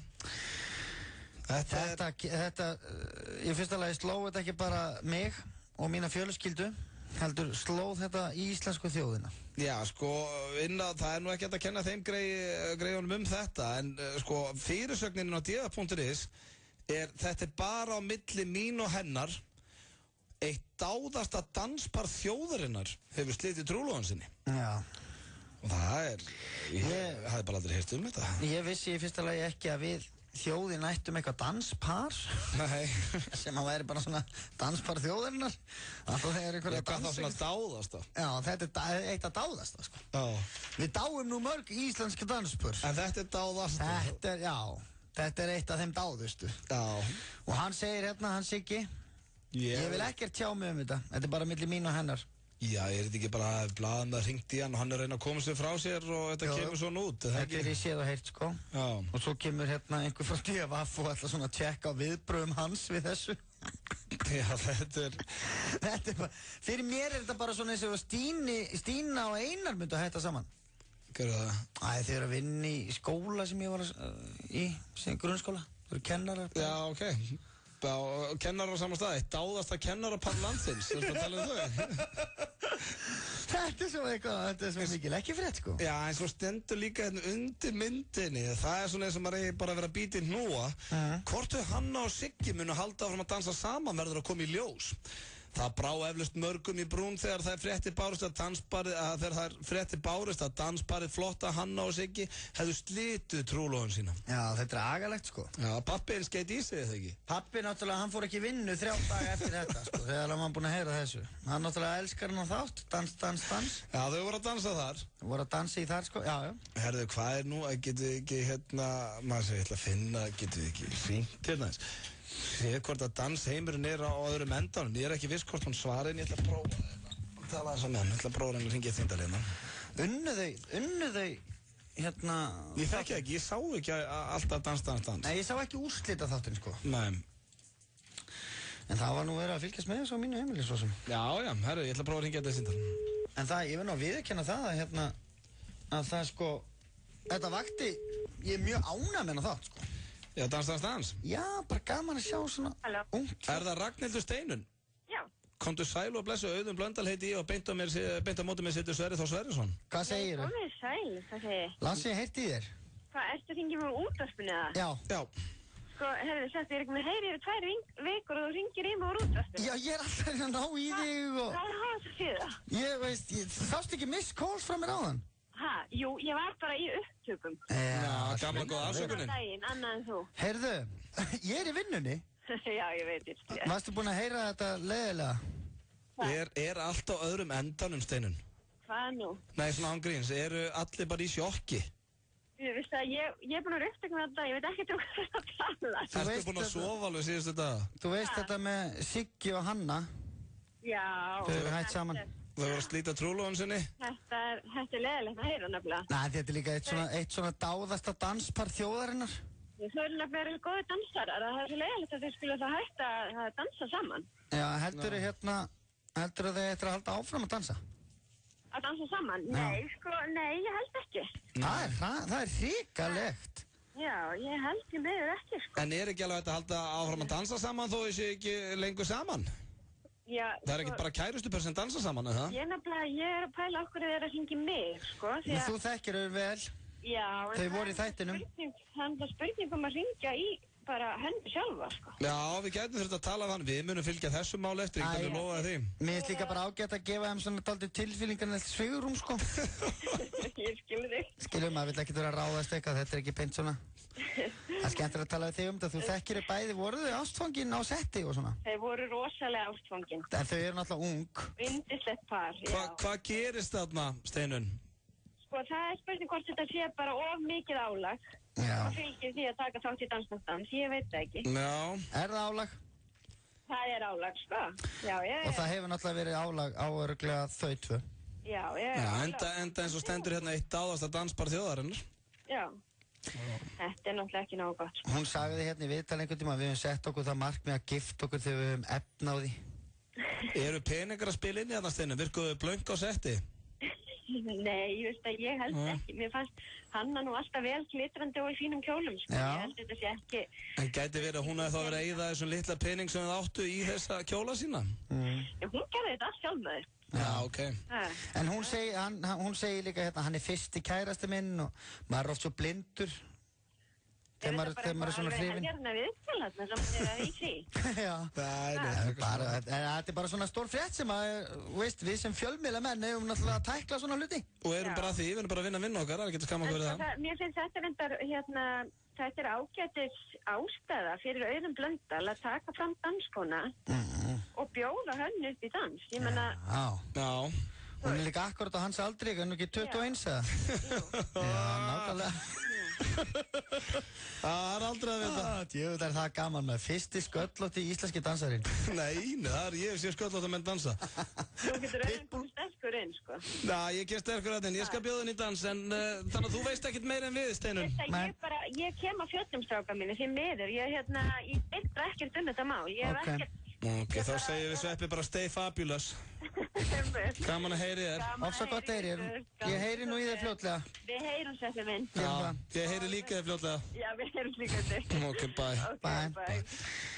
Þetta, í fyrsta lagi sló þetta ekki bara mig og mína fjölskyldu, heldur slóð þetta íslensku þjóðina.
Já, sko, það er nú ekki hægt að kenna þeim greiðunum þetta, en sko, fyrirsögnin á diva.is þetta er bara á milli mín og hennar. Eitt dáðasta danspar þjóðarinnar hefur slitið trúlóðan sinni.
Já.
Og það ég hafði bara aldrei heyrt þetta.
Ég vissi í fyrsta lagi ekki að við þjóðin ættum eitthvað danspar.
Nei.
Sem að væri bara svona danspar þjóðarinnar. Alltaf þegar einhverja
hvað þá svona dáðasta?
Já, þetta er eitt að dáðasta, sko.
Já.
Við dáum nú mörg íslenska danspur.
En þetta er dáðasta?
Þetta er eitt af þeim dáðustu.
Já.
Og hann segir hérna, hann Siggi, ég vil ekkert tjá mig þetta. Þetta er bara milli mín og hennar.
Já, ég þetta ekki bara að blaðan það ringt í hann og hann að reyna að koma sér frá sér og þetta kemur svona út.
Þetta er í séð og heyrt, sko.
Já.
Og svo kemur hérna einhver frá DFF og ætla svona að tjekka á viðbröðum hans við þessu.
Já, þetta er
bara, fyrir mér er þetta bara svona eins og Stína og Einar myndu að hætta saman.
Hverju það?
Þau eru að vinna í skóla sem ég var í, sem grunnskóla. Þau eru kennarar.
Já, ok. Kennarar á saman staði, dáðasta kennarapar landsins, þú veist að tala þau.
Þetta er svo mikil ekki frétt, sko.
Já, en svo stendur líka undir myndinni, það er svona eins og maður eigi bara að vera að býta í hnúa. Hvort þau Hanna og Siggi munu halda áfram að dansa saman verður að koma í ljós. Það brá eflaust mörgum í brún þegar það er fréttir bárust að dansparið flotta Hanna og Siggi hefðu slituð trúlóðun sína.
Já, þetta er agalegt, sko.
Já, pappiðin skeit í sig, eða ekki?
Pappi náttúrulega, hann fór ekki í vinnu 3 daga eftir þetta, sko, þegar hann var búinn að heyra þessu. Hann náttúrulega elskar hann á þátt, dans.
Já, þau voru að dansa þar.
Þau voru að dansa í þar, sko, já.
Herðu, hvað er nú, getur við ekki, maður segir, ég ætla að finna, getur við ekki hringt hérna eins. Sér hvort að dansheimurinn er á öðrum endanum. Ég er ekki viss hvort hún svarir en ég ætla að prófa það. Tala þess að með hann, ég ætla að prófa hann að hringja þindarleina.
Unnu þau, hérna...
Ég þekki ekki, ég sá ekki alltaf dans.
Nei, ég sá ekki úrslita þáttinn, sko.
Nei.
En það var nú verið að fylgjast með þessu á mínu heimili, svo sem.
Já, herru, ég ætla að prófa að hringja þetta þindarleina.
En það, ég verð nú að viðurkenna það að, að það, sko... Þetta vakti, ég er mjög ánægð með þátt, sko.
Já, dans.
Já, bara gaman að sjá svona ungt.
Er það Ragnhildur Steinun?
Já.
Komdu sæl og blessu, Auðun Blöndal heiti ég og beint á móti mér situr Sverrir Þór Sverrisson.
Hvað segir þau?
Komið sæl, hvað segir þið?
Lansi, heyrti í þér?
Hvað, ertu að hringja mér útvarpinu eða?
Já.
Sko, herðu, ég er ekki með heyri yfir 2 vikur og þú hringir í mig úr útvarpinu.
Já, ég er alltaf að ná í þig og...
Hvað er það að segja það?
Ég veist, þást ekki miss calls frá mér áðan?
Jú, ég var bara í upptökum.
Já, gamla góða afsökunin.
Annað en þú.
Heyrðu, ég er í vinnunni.
Já, ég veit þetta.
Varstu búin að heyra þetta leiðilega?
Er allt á öðrum endanum, Steinun?
Hvað nú?
Nei, svona ángríns, eru allir bara í sjokki?
Ég veist að ég er búin að upptökum þetta, ég veit ekki hvað það tala.
Ertu búin að sofa alveg síðustu dag?
Þú veist þetta með Siggi og Hanna?
Já.
Þau eru hætt saman.
Þau voru að slíta trúlóðan sinni?
Þetta er leiðilegt að heyra nefnilega.
Nei, þetta er líka eitt svona dáðasta danspar þjóðarinnar.
Þau eru nefnilega góði dansarar, það er svo leiðilegt að þau skulle það hægt að dansa saman.
Já, heldur þau eftir að halda áfram að dansa?
Að dansa saman? Nei, ég held ekki.
Það er hrikalegt.
Já, ég held ég meður ekki, sko.
En er ekki alveg að halda áfram að dansa saman þó þau séu ekki lengur saman?
Já,
það er ekki bara kærustupör sem dansa saman, eða?
Ég er að pæla okkur þeir að hringja mig, sko.
Men þú þekkir þau vel.
Já.
Þau voru í þættinum.
Það er spurning að hringja í bara henni sjálfa, sko.
Já, við gætum þurft að tala af hann. Við munum fylgja þessu máli eftir, ég kannu lofa því.
Mér finnst líka bara ágætt að gefa þeim svona dálítið tilfýlingarnir svigurum, sko.
Ég skilur þig.
Skilur, maður vill ekki vera að ráðast eitthvað, þetta er ekki beint svona. Það er skemmtilega að tala við þig um þetta, þú þekkir þau bæði, voru þau ástfangin á setti og svona?
Þau voru rosalega ástfangin.
En þau eru náttúrulega ung.
Yndislegt par, já.
Hvað gerist þarna, Steinun?
Sko, það er spurning hvort þetta sé bara of mikið álag.
Já.
Það fylgir því að taka þátt í dansnastans, ég veit það ekki.
Já.
Er það álag?
Það er álag, sko. Já.
Og það hefur náttúrulega verið álag á örugglega þau tvö.
Já.
Enda eins og stendur hérna eitt dáðasta danspar þjóðarinnar.
Já. Þetta náttúrulega ekki nógu gott.
Hún sagði hérna í viðtal einhvern tíma að við höfum sett okkur það markmið að gifta okkur þegar við höfum efna á því.
Eru peningar að spila inn í þarna Steinunn? Virkuðu blönk á setti?
Nei, ég held ekki. Mér fannst Hanna nú alltaf vel glitrandi og í fínum kjólum, sko.
Já.
Ég held þetta sé ekki...
En gæti verið að hún hefði þá verið að eyða þessum litla pening sem þið áttu í þessa kjóla sína?
Hún gerði þetta allt sjálf með þér.
Já, ok.
En hún segir líka hérna, hann er fyrsti kærasti minn og maður er oft svo blindur. Þegar maður er svona hrifinn.
Það er hérna viðtala sem hún er að í því.
Já. Þetta er bara svona stór frétt sem að, veist, við sem fjölmiðlamenn hefum náttúrulega að tækla svona hluti.
Og erum bara að því, við erum bara að vinna okkar, það getur skam okkur verið það.
Mér finnst þetta reyndar, hérna, þetta er ágætis ástæða fyrir Auðun Blöndal að taka fram danskona og bjóða henni upp í dans. Ég menna...
Já. Hún er líka akkurat á hans aldri, hann er ekki 21 eða? Já, nákvæmlega.
Það er aldrei að vita.
Djöfull er það gaman með fyrsti sköllótti íslenski dansarinn.
Nei, ég sé sköllótt að menn dansa.
Þú getur auðvitað komið sterkur inn, sko.
Já, ég ger sterkur að þinn, ég skal bjóða henni í dans, en þannig að þú veist ekkert meira en við, Steinunn.
Ég kem að fjöllum stráka mínu, því miður. Ég veit ekkert þetta mál. Ég hef ekkert...
Ok, þá segjum við Sveppi bara stay fabulous. Gaman að heyri þér.
Ofsa gott að heyri þér. Ég heyri nú í þér fljótlega.
Við heyrum Sveppi minn.
Já, ég heyri líka þér fljótlega.
Já, við heyrum líka þér.
Ok, bye.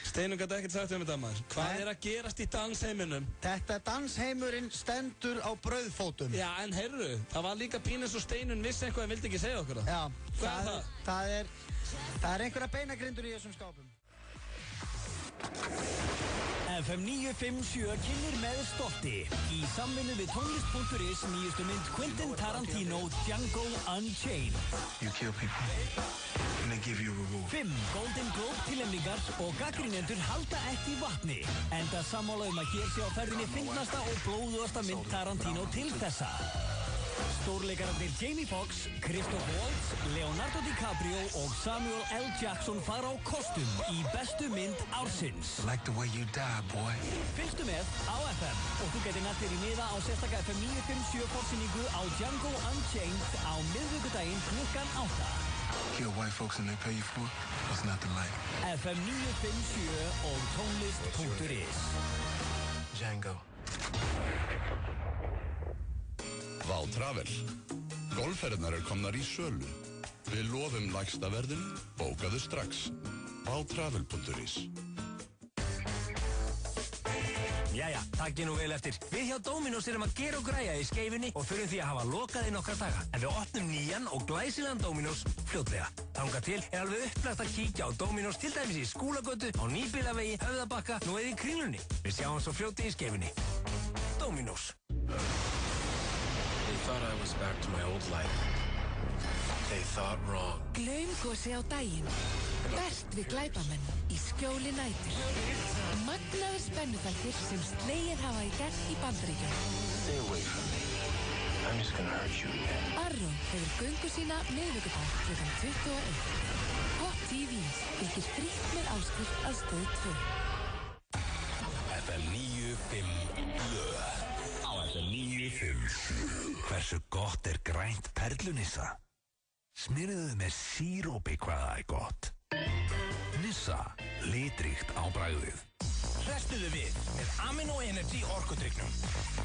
Steinunn gæti ekkert sagt um þetta maður. Hvað er að gerast í dansheiminum?
Þetta dansheimurinn stendur á brauðfótum.
Já, en heyrðu, það var líka pínus og Steinunn vissi eitthvað en vildi ekki segja okkur það.
Já.
Hvað er það?
Það er einhverja beinagrindur í þessum skápum.
FM 957 kynir með stolti í samvinnu við tónlist.is nýjustu mynd Quentin Tarantino Django Unchained.
You kill people and they give you a reward.
5 Golden Globe tilnefningar og gagnrýnendur halda ekki vatni. Enda sammála að hér sé á ferðinni fyndnasta og blóðugasta mynd Tarantino til þessa. Stórleikararnir Jamie Foxx, Christoph Waltz, Leonardo DiCaprio og Samuel L. Jackson fara á kostum í bestu mynd ársins.
Like the way you die, boy.
Fylgstu með á FM og þú getur nættir í miða á sérstaka FM 957 forsýningu á Django Unchained á miðvikudaginn klukkan 8.
Kill white folks and they pay you for it? That's not the life.
FM 957 og tónlist.is.
Django.
Vá Travel. Golfferðnar komnar í sölu. Við lofum lægsta verðinu, bókaðu strax. Vátravel.is.
Jæja, takk nú vel eftir. Við hjá Dominos erum að gera og græja í Skeifunni og þurfum því að hafa lokað í nokkra daga. En við opnum nýjan og glæsilegan Dominos fljótlega. Þangað til er alveg upplagt að kíkja á Dominos til dæmis í Skúlagötu, á Nýbýlavegi, Höfðabakka, nú eða í Kringlunni. Við sjáum svo fljóti í Skeifunni. Dominos.
They thought I was back to my old life. They thought wrong.
Glaumgosi á daginn. Best við glæpamenn í skjóli nætur. Magnaður spennuþættir sem slegið hafa í gegn í Bandaríkjunum.
Stay away from me. I'm just gonna hurt you again.
Arron hefur göngu sína miðvikudag klukkan 21. Pop TV fylgir frítt með áskrift að stöð 2.
FM 95 blöð. Á FM 95. Hversu gott er grænt perlunissa? Smyrðuðu með sírópi hvað það er gott. Nissa, litríkt á bragðið.
Hrestuðu við með Amino Energy orkudrykknum.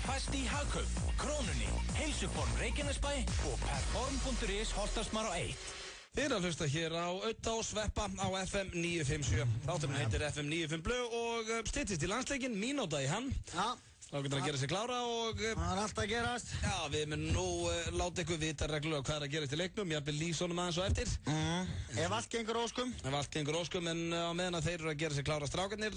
Fæst í Hagkaup, Krónunni, Heilsuform Reykjanesbæ og Perform.is Holtarsmar á 1.
Þið eru að hlusta hér á Auta og Sveppa á FM 957. Þátturinn heitir FM 95 blöð og styttist í landsleikinn, mínúta í hann.
Já.
Þá getur að gera sig klára og...
Það er alltaf að gerast.
Já, við munum nú láta ykkur vita reglulega hvað er að gerast í leiknum. Ég vil lýsa honum aðeins og eftir.
Ef allt gengur óskum.
Ef allt gengur óskum, en á meðan að þeir eru að gera sig klára strákarnir,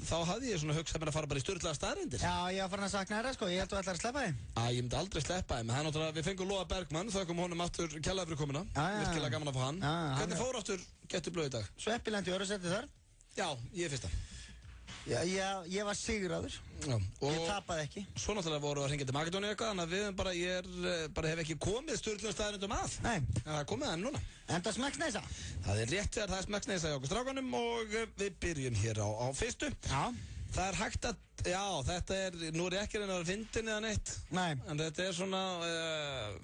þá hafði ég svona hugsað mér að fara bara í sturlaða staðreyndir.
Já, ég var farin að sakna þér, sko. Ég held að þú ætlar að sleppa þig.
Ég myndi aldrei sleppa þig, en það við fengum Lóa Bergmann, þökkum honum aftur kærlega fyrir komuna. Virkilega gaman að fá hann. Hvernig fór aftur Gettu blöð í dag?
Sveppi lendi í öðru sæti þar.
Já, ég er fyrsta.
Ég var sigraður. Ég tapaði ekki.
Svo náttúrulega voru að hringja til Makedóníu eitthvað, þannig að við bara, ég hef ekki komið sturlum staðarindum að.
Nei.
En það er komið enn núna.
Enda smekksneisa.
Það er rétt þegar það er smekksneisa í okkur strákanum og við byrjum hér á fyrstu.
Já.
Það hægt að, já, þetta nú ég ekki reyna að vera fyndin eða neitt.
Nei.
En þetta svona,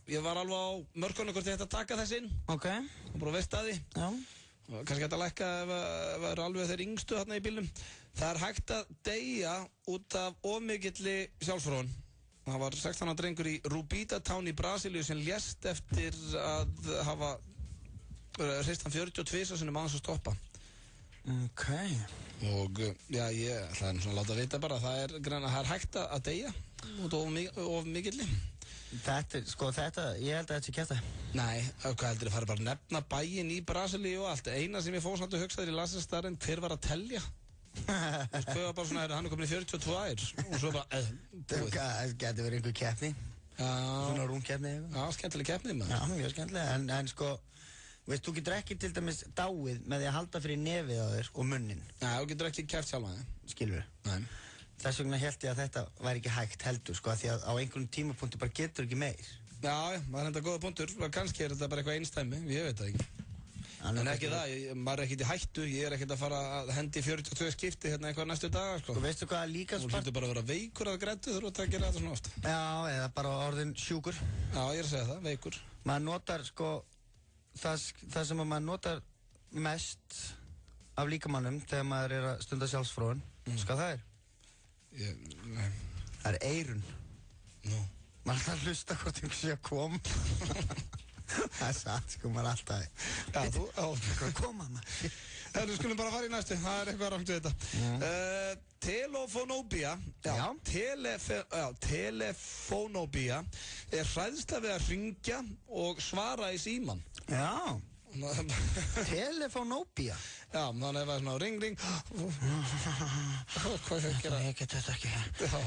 ég var alveg á mörkunum hvort ég ætti að taka þess inn.
Ok.
Og bara veist að því.
Já.
Og kannski hægt að lækka ef það eru alveg þeir yngstu þarna í bílnum. Það hægt að deyja út af of mikilli sjálfsfróun. Það var 16 ára drengur í Rubita Town í Brasilíu sem lést eftir að hafa hrist hann 42 sinnum aðeins að stoppa.
Ok.
Og já, ég ætlaði svona að láta vita bara það er hægt að deyja út of mikilli.
Þetta, ég held að þetta sé kæft það.
Nei, hvað heldur þið fara bara að nefna bæinn í Brasilíu og allt. Eina sem ég fór samt að hugsa þegar ég las þess starinn, hver var að telja? Hver var bara svona, hann komin í 42 og svo bara,
Það getur verið einhver keppni. Svona rúmkeppni eitthvað.
Já, skemmtileg keppni maður.
Já, mjög skemmtileg, en sko, veist, þú getur ekki til dæmis dáið með því að halda fyrir nefið á þér og munnin.
Nei, þú getur ekki kæft sjálf að þið.
Skilur við?
Nei.
Þess vegna held ég að þetta væri ekki hægt heldur, sko, því að á einhvern tímapunkti bara getur ekki meir.
Já, það er enda góða punktur. Kannski þetta bara eitthvað einstæmi, ég veit það ekki. En ekki það, maður ekkert í hættu, ég ekkert að fara að hendi 42 skipti hérna eitthvað næstu daga, sko.
Þú veistu hvað líka
Þú hlýtur bara að vera veikur að grættu þurfa að gera þetta svona oft.
Já, eða bara orðin sjúkur.
Já, ég að segja það, veikur.
Maður notar, sko, það sem maður notar mest af líkamannum þegar maður að stunda sjálfsfróun, sko það
Nei.
Það eyrun.
Nú.
Maður alltaf hlusta hvort einhvers sé að koma. Það satt, sko, maður alltaf.
Já, þú,
hvað koma maður?
Við skulum bara fara í næstu, það eitthvað rangt við þetta. Telefónóbía. Já. Telefónóbía hræðsla við að hringja og svara í síman.
Já. Telefónóbía.
Já, þannig að það svona ring Hvað er að gera?
Ég get þetta ekki.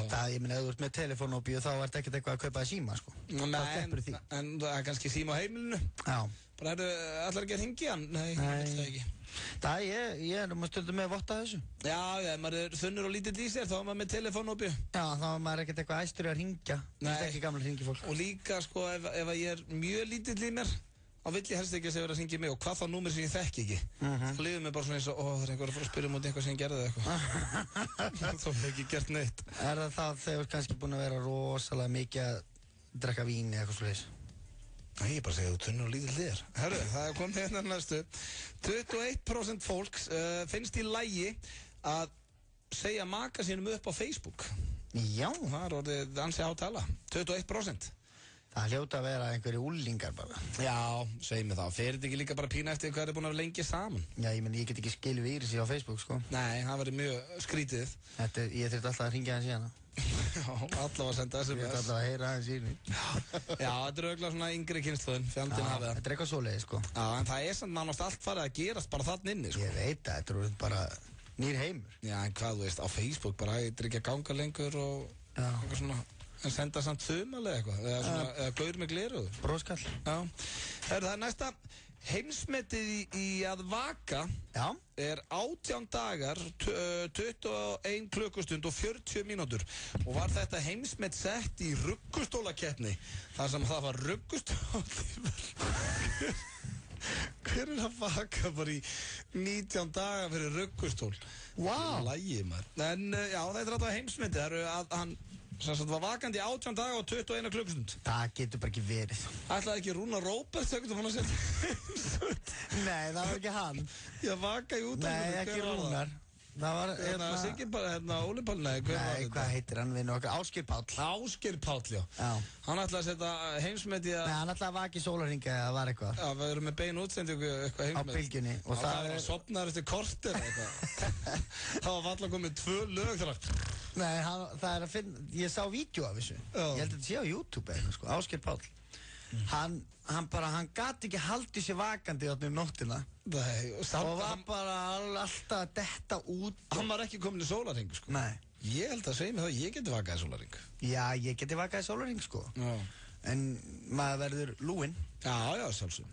Það, ég minna, ef þú ert með telefónóbíu þá ert ekkert eitthvað að kaupa síma, sko.
Nei, en það er kannski síma á heimilinu.
Já.
Bara allar ekki að hringja hann? Nei, það ekki.
Það, ég stundum með að votta þessu.
Já, maður er þunnur og lítill í sér, þá er maður með telefónóbíu.
Já, þá er maður ekkert eitthvað æstur að hringja. Það er ekki gamla hringifólk.
Og líka, sko, ef ég er mjög lítill í mér þá vill ég helst ekki að segja verið að syngja mig og hvað þá númer sem ég þekki ekki. Það liður mig bara svona eins og það er einhver að fara að spyrja mútið eitthvað sem ég gerði eitthvað. Þá hef ég ekki gert neitt.
Er það þegar þú ert kannski búin að vera rosalega mikið að drekka vín eða eitthvað slúðis?
Nei, ég bara segja þú tunnur og lítill þér. Herru, það er komið hérna næstu. 21% fólks finnst í lagi að segja maka sínum upp á Facebook.
Já.
Það er orðið ansi hátala. 21%.
Það hljóta að vera einhverju úllingar bara.
Já, segi mig það. Fer þetta ekki líka bara pína eftir hvað er búin að vera lengi saman?
Já, ég get ekki skilið við Írisi á Facebook, sko.
Nei, það verður mjög skrítið.
Ég þurfti alltaf að hringja hans í hana.
Já, allavega að senda SMS.
Ég þurfti alltaf að heyra hans í henni.
Já, þetta er auðvitað svona yngri kynslóðin, fjandinn hafið það.
Þetta er eitthvað svoleiði, sko.
Já, en það samt nánast allt farið að gerast bara þarna inni, sko.
Ég veit að þetta er bara nýr heimur.
Já, en hvað, þú veist, á Facebook bara, þetta er ekki að ganga lengur og eitthvað svona. En senda samt þumalega eitthvað, eða gaur með gleruð.
Bróskall.
Já. Það er næsta. Heimsmetið í að vaka er 18 dagar, 21 klukkustund og 40 mínútur. Og var þetta heimsmet sett í ruggustólakeppni. Þar sem það var ruggustóli. Hver er að vaka bara í 19 daga fyrir ruggustól?
Vá.
Lægi maður. En já, þetta er alltaf heimsmetið. Það eru að hann það var vakandi 18 daga og 21 klukkustund.
Það getur bara ekki verið.
Ætlaði ekki Rúnar Róbert þegar þú fann að setja?
Nei, það var ekki hann.
Ég vaka í út.
Nei, ekki Rúnar. Það var
Siggi bara, Óli Páll, nei,
hvað heitir hann við nokkuð? Ásgeir Páll.
Ásgeir Páll, já. Hann ætlaði að setja heimsmeti að...
Nei, hann ætlaði að vaka í sólarhringa eða var eitthvað.
Já, við erum með beinu útsendingu eitthvað heimsmeti.
Á bylgjunni.
Og það var að sopnaður eftir korter eitthvað. Það var alltaf komið 2 lög þar.
Nei, það er að finna, ég sá vídeo af þessu. Ég held að þetta sé á YouTube eitthvað, sko, Ásgeir Páll. Hann gat ekki haldið sér vakandi á nóttina.
Nei,
og var bara alltaf að detta út.
Hann var ekki komin í sólarhring, sko.
Nei.
Ég held að segja mig það, ég geti vakað í sólarhring.
Já, ég geti vakað í sólarhring, sko.
Já.
En maður verður lúinn.
Já, sjálfsög.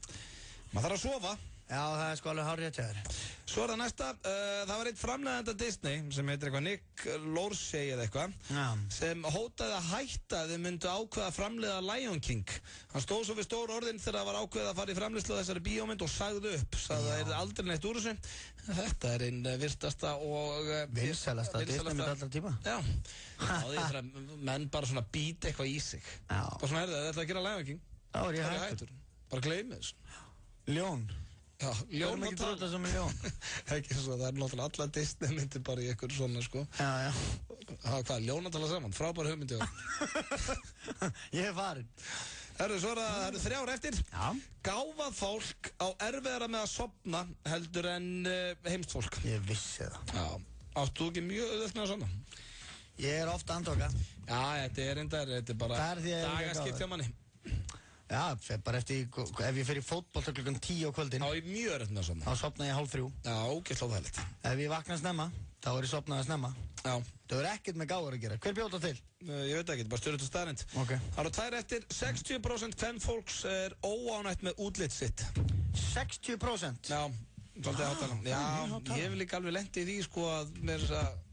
Maður þarf að sofa.
Já, það sko alveg hárrétt hjá þér.
Svo það næsta, það var einn framleiðandi Disney sem heitir eitthvað Nick Lordsey eða eitthvað sem hótaði að hætta að þau myndu ákveða að framleiða Lion King. Hann stóð svo við stór orðin þegar það var ákveðið að fara í framleiðslu þessari bíómynd og sagði upp, sagði að það aldrei neitt úr þessu. Þetta einn virtasta og
vinsælasta Disney mynd allra tíma.
Já, því þegar menn bara svona býta eitthvað í sig. Bara svona það ætla að gera Lion King.
Já, er ég hættur.
Bara gleymi þessu.
Ljón.
Já, ljón
og tal. Það er ljón.
Ekki svo, það náttúrulega alla Disney myndir bara í eitthvað svona, sko.
Já.
Hvað, ljón að tala saman? Frábær hugmyndi á.
Ég farin.
Svo það 3 ár eftir. Já. Gáfað fólk á erfiðara með að sofna heldur en heimst fólk.
Ég vissi það.
Já. Áttu þú ekki mjög auðvelt með að sofna?
Ég er ofta andvaka.
Já, þetta er bara dagaskipt hjá manni.
Já, bara eftir, ef ég fer í fótboll til klukkan 10 á kvöldin.
Já, ég er mjög öll með að sofna.
Þá sofna ég 2:30.
Já, ógeðslega óþægilegt.
Ef ég vakna snemma, þá er ég sofnað snemma.
Já.
Það er ekkert með gáður að gera. Hver bjóð það til?
Ég veit ekki, bara stjórnum til staðrind.
Ok.
Það eru 2 eftir, 60% kvenfólks er óánægt með útlit sitt.
60%?
Já, svolítið hátalega. Já, ég hef líka alveg lent í því, sko, að með þess að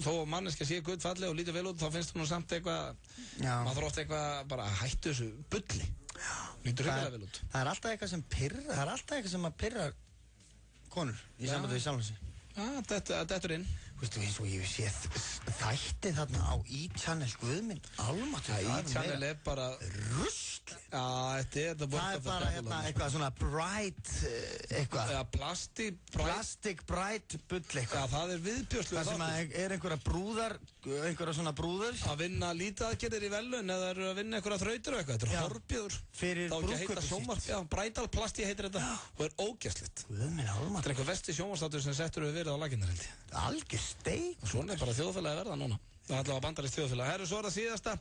þó að manneskja sé guðfalleg og lítur vel út, þá finnst hún samt eitthvað, maður þarf oft eitthvað bara að hættu þessu bulli. Lítur huglega vel út.
Það er alltaf eitthvað sem pirrar, það er alltaf eitthvað sem að pirra konur í sambandi við sjálfum sig.
Já, þetta er inn.
Þú veist, eins og ég sé þætti þarna á E-Channel, guðminn, almáttur.
E-Channel er bara
rusl.
Já, þetta er
það er bara eitthvað svona bright, eitthvað.
Já, plastic
bright bull eitthvað.
Já, það er viðbjóðslu.
Það sem er einhverja svona brúður.
Að vinna lítið í velun eða eru að vinna einhverja þrautur eitthvað. Þetta er horfjöður.
Fyrir brúðköpið sitt.
Já, Bridal Plasti heitir þetta og er ógeðslegt.
Guðminn, almáttur.
Þetta er einhver vesti sjónvarpsþáttur sem settur við verið á laginnar, held ég.
Algjör steik.
Og svona er bara þjóðfélagi að verða núna. Það er allavega bandarískt þjóðfélag. Herru, svo er það síðasta.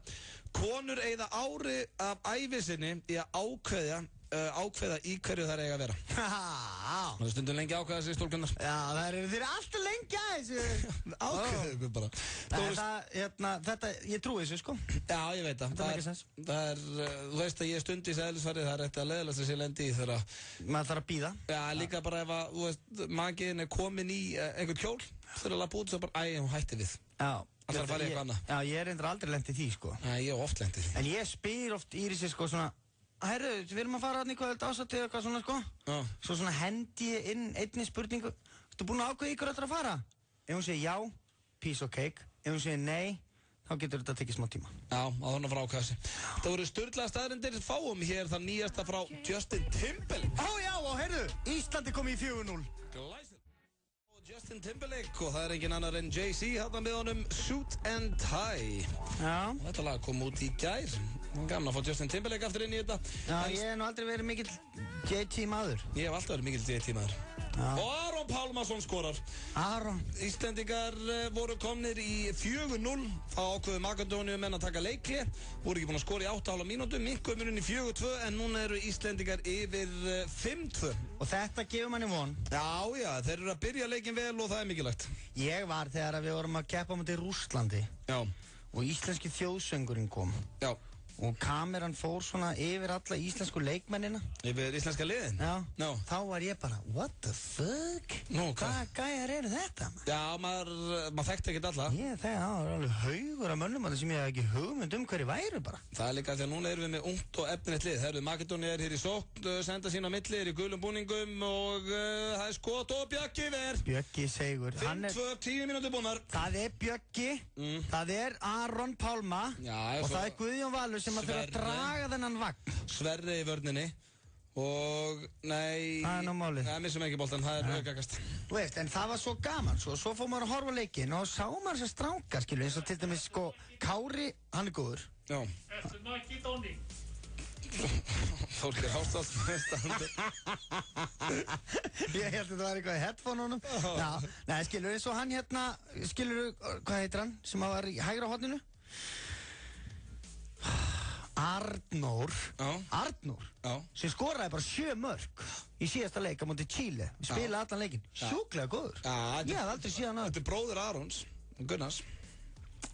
Konur eyða ári af ævi sinni í að ákveða í hverju þær eiga að vera. Það er stundum lengi ákveða þessi stúlkunnar.
Já, þeir eru alltaf lengi að þessu.
Ákveða ykkur bara.
Þetta, ég trúi þessu, sko.
Já, ég veit það. Það er, þú veist að ég stundi í sæðlisfærið, það er eitthvað leðilegast að sé lendi í þeirra.
Maður þarf að bíða.
Já, líka bara ef að, þú veist, magiðin er komin í einhvern kjól, þeirra lappa út, svo bara, hún hætti við.
Já.
Það þarf að fara í eitthvað annað.
Já, ég er reyndar aldrei lent í því, sko.
Já, ég hef oft lent í því.
En ég spyr oft Írisi, sko, svona, herru, við erum að fara að kvöld ásætti eða eitthvað svona, sko.
Já.
Svo svona hendi ég inn einni spurningu. Ertu búin að ákveða ykkur að fara? Ef hún segir já, piece of cake. Ef hún segir nei, þá getur þetta tekið smá tíma.
Já, að hún að fara ákveða sig. Það voru sturlaða staðreyndir, fáum hér það nýjasta frá Justin Timberlake.
Ó já, og heyrðu, Íslandi kom í 4-0.
Justin Timberlake og það er engin annar en Jay-Z hérna með honum Suit and Tie.
Já.
Og þetta lag kom út í gær. Gaman að fá Justin Timberlake aftur inn í þetta.
Já, ég hef nú aldrei verið mikill JT maður.
Ég hef alltaf verið mikill JT maður. Já. Og Aron Pálmarsson skorar.
Aron.
Íslendingar voru komnir í 4-0. Þá ákveðu Makedóníumenn að taka leikli. Voru ekki búin að skora í 8,5 mínútum. Minnkumurinn í 4-2 en núna eru Íslendingar yfir 5-2.
Og þetta gefur manni von.
Já, þeir eru að byrja leikin vel og það er mikilvægt.
Ég var þegar við vorum að keppa mútið Rússlandi.
Já.
Og íslenski þjóðsöngurinn kom.
Já.
Og kameran fór svona yfir alla íslensku leikmennina.
Yfir íslenska liðin?
Já.
No.
Þá var ég bara, what the fuck?
Nú,
hvaða gæjar eru þetta?
Já, maður þekkti ekkert alla.
Það var alveg haugur af mönnum sem ég hef ekki hugmynd hverju væru bara.
Það er líka því að núna erum við með ungt og efnilegt lið. Það eru Makedóníu hér í sókn, senda sína milli, er í gulum búningum og það er skot og Bjöggi ver.
Bjöggi segur.
5-2, 10 mínútur búnar.
Það er Bjöggi, það er Aron Pálma og það er Guðjón Valur sem að fyrir að draga þennan vagn.
Sverri í vörninni og nei,
það er nú málið.
Nei, missum ekki boltan, það er aukakast.
Þú veist, en það var svo gaman, svo fór maður að horfa leikinn og sá maður þessar strákar, skilur, eins og til dæmis, sko, Kári, hann er góður.
Já.
Eftir nakki Dóni.
Þórkir Hástálf með standi.
Ég held að þetta var eitthvað í headphone-unum. Já, nei, skilur, eins og hann hérna, skilur, hvað heitir hann, sem var í hægra horninu? Arnór sem skoraði bara 7 mörk í síðasta leik á móti Chile. Við spilaði allan leikinn. Sjúklega góður. Ég hef aldrei séð hann að.
Þetta er bróðir Arons, Gunnars.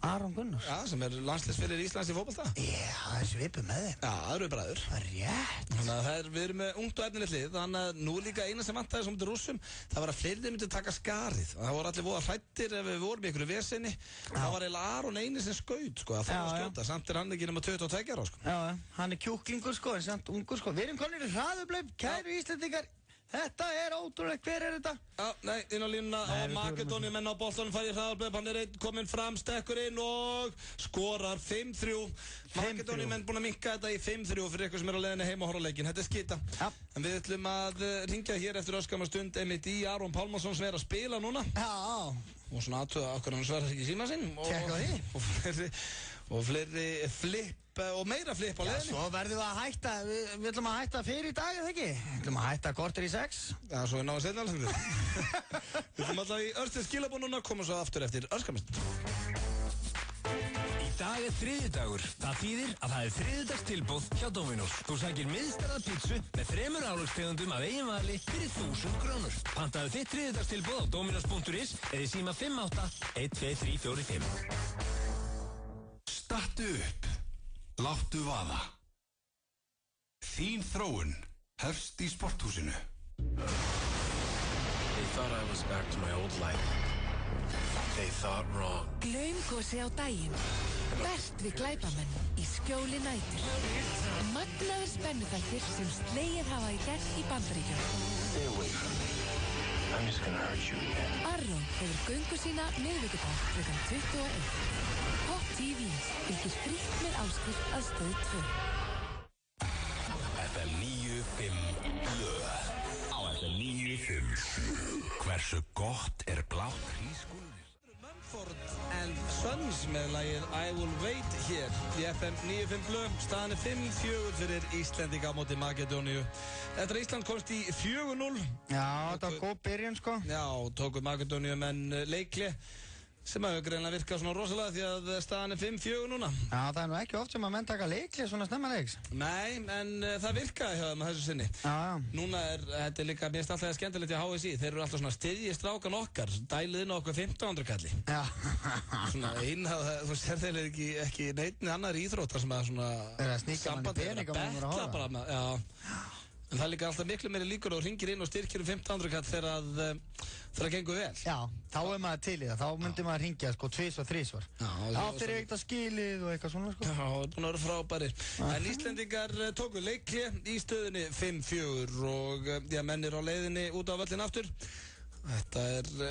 Aron Gunnars?
Já, sem landsliðsfyrir Íslands í fótbolta.
Já, það svipur með þeim.
Já, það eru bræður.
Það rétt.
Þannig að við erum með ungt og efnilegt lið, þannig að nú líka eina sem vantaði sem til rússum, það var að fleiri myndi taka skarið. Það voru allir voða hrættir ef við vorum í einhverju vesinni. Það var eiginlega Aron eini sem skaut, sko, að fá að skjóta. Samt hann ekki nema 22 ára, sko.
Já, hann kjúklingur, sko, en samt ungur, sko. Við erum konir í hraðublöf, kæru Íslendingar. Þetta ótrúlega, hver þetta?
Já, nei, inn á línuna og Makedóníu menn á boltanum fær í hraðarblöð, hann einn kominn fram, stekkur inn og skorar 5-3. Makedóníu menn búin að minka þetta í 5-3 fyrir eitthvað sem á leiðinni heim og horfa leikinn. Þetta skita.
Ja.
En við ætlum að ringja hér eftir öskamma stund einmitt í Aron Pálmarsson sem að spila núna.
Já.
Og svona aðtöða okkur hann sverðar ekki síma sinn.
Tjekka því.
Og fleiri flip og meira flip á leiðinni.
Já, svo verðum við að hætta, við ætlum að hætta fyrir í dag, eða ekki? Við ætlum að hætta korter í 6.
Já, svo við náðum setna alveg. Við ætlum alltaf í örstuð skilabón núna, komum svo aftur eftir örskamist.
Í dag þriðjudagur. Það þýðir að það þriðjudagstilboð hjá Dominos. Þú sækir miðstærða pítsu með 3 álagstegundum af eigin vali fyrir 1000 krónur. Pantaðu þitt þriðjudagstilboð á dominos.is eða í síma 58-12345.
Stattu upp. Láttu vaða. Þín þróun hefst í sporthúsinu.
They thought I was back to my old life. They thought wrong.
Glaumgosi á daginn. Best við glæpamenn í skjóli nætur. Magnaður spennuþættir sem slegið hafa í gegn í Bandaríkjunum.
Stay away from me. I'm just gonna hurt you again.
Aron hefur göngu sína miðvikudag klukkan 21. Pop TV fylgir frítt með áskrift að stöð 2.
FM 95 blöð. Á FM 95. Hversu gott blátt hrísgúlnir?
Mumford & Sons með lagið I Will Wait hér í FM 95 blöð. Staðan 5-4 fyrir Íslendinga á móti Makedóníu. Eftir að Ísland komst í 4-0.
Já, þetta var góð byrjun, sko.
Já, tóku Makedóníu menn leikli sem hefur greinlega virkað svona rosalega því að staðan 5-4 núna.
Já, það nú ekki oft sem að menn taka leikli svona snemma leiks.
Nei, en það virkaði hjá þeim að þessu sinni.
Já.
Núna þetta líka, mér finnst alltaf skemmtilegt í HSI, þeir eru alltaf svona styðji strákan okkar, dælið inn á okkur 1500 kalli.
Já.
Svona þú sér þeir ekki neitni annar íþróttar sem að svona
sambandi er að
betla bara með, já. En það er líka alltaf miklu meiri líkur og ringir inn og styrkir 1500 kall þegar það gengur vel.
Já, þá maður til í það. Þá myndi maður ringja sko 2 og 3 svar. Já, þeir eitthvað skilið og eitthvað svona sko.
Já, það er búin að vera frábærir. En Íslendingar tóku leikli í stöðunni 5-4 og já, menn á leiðinni út á völlin aftur.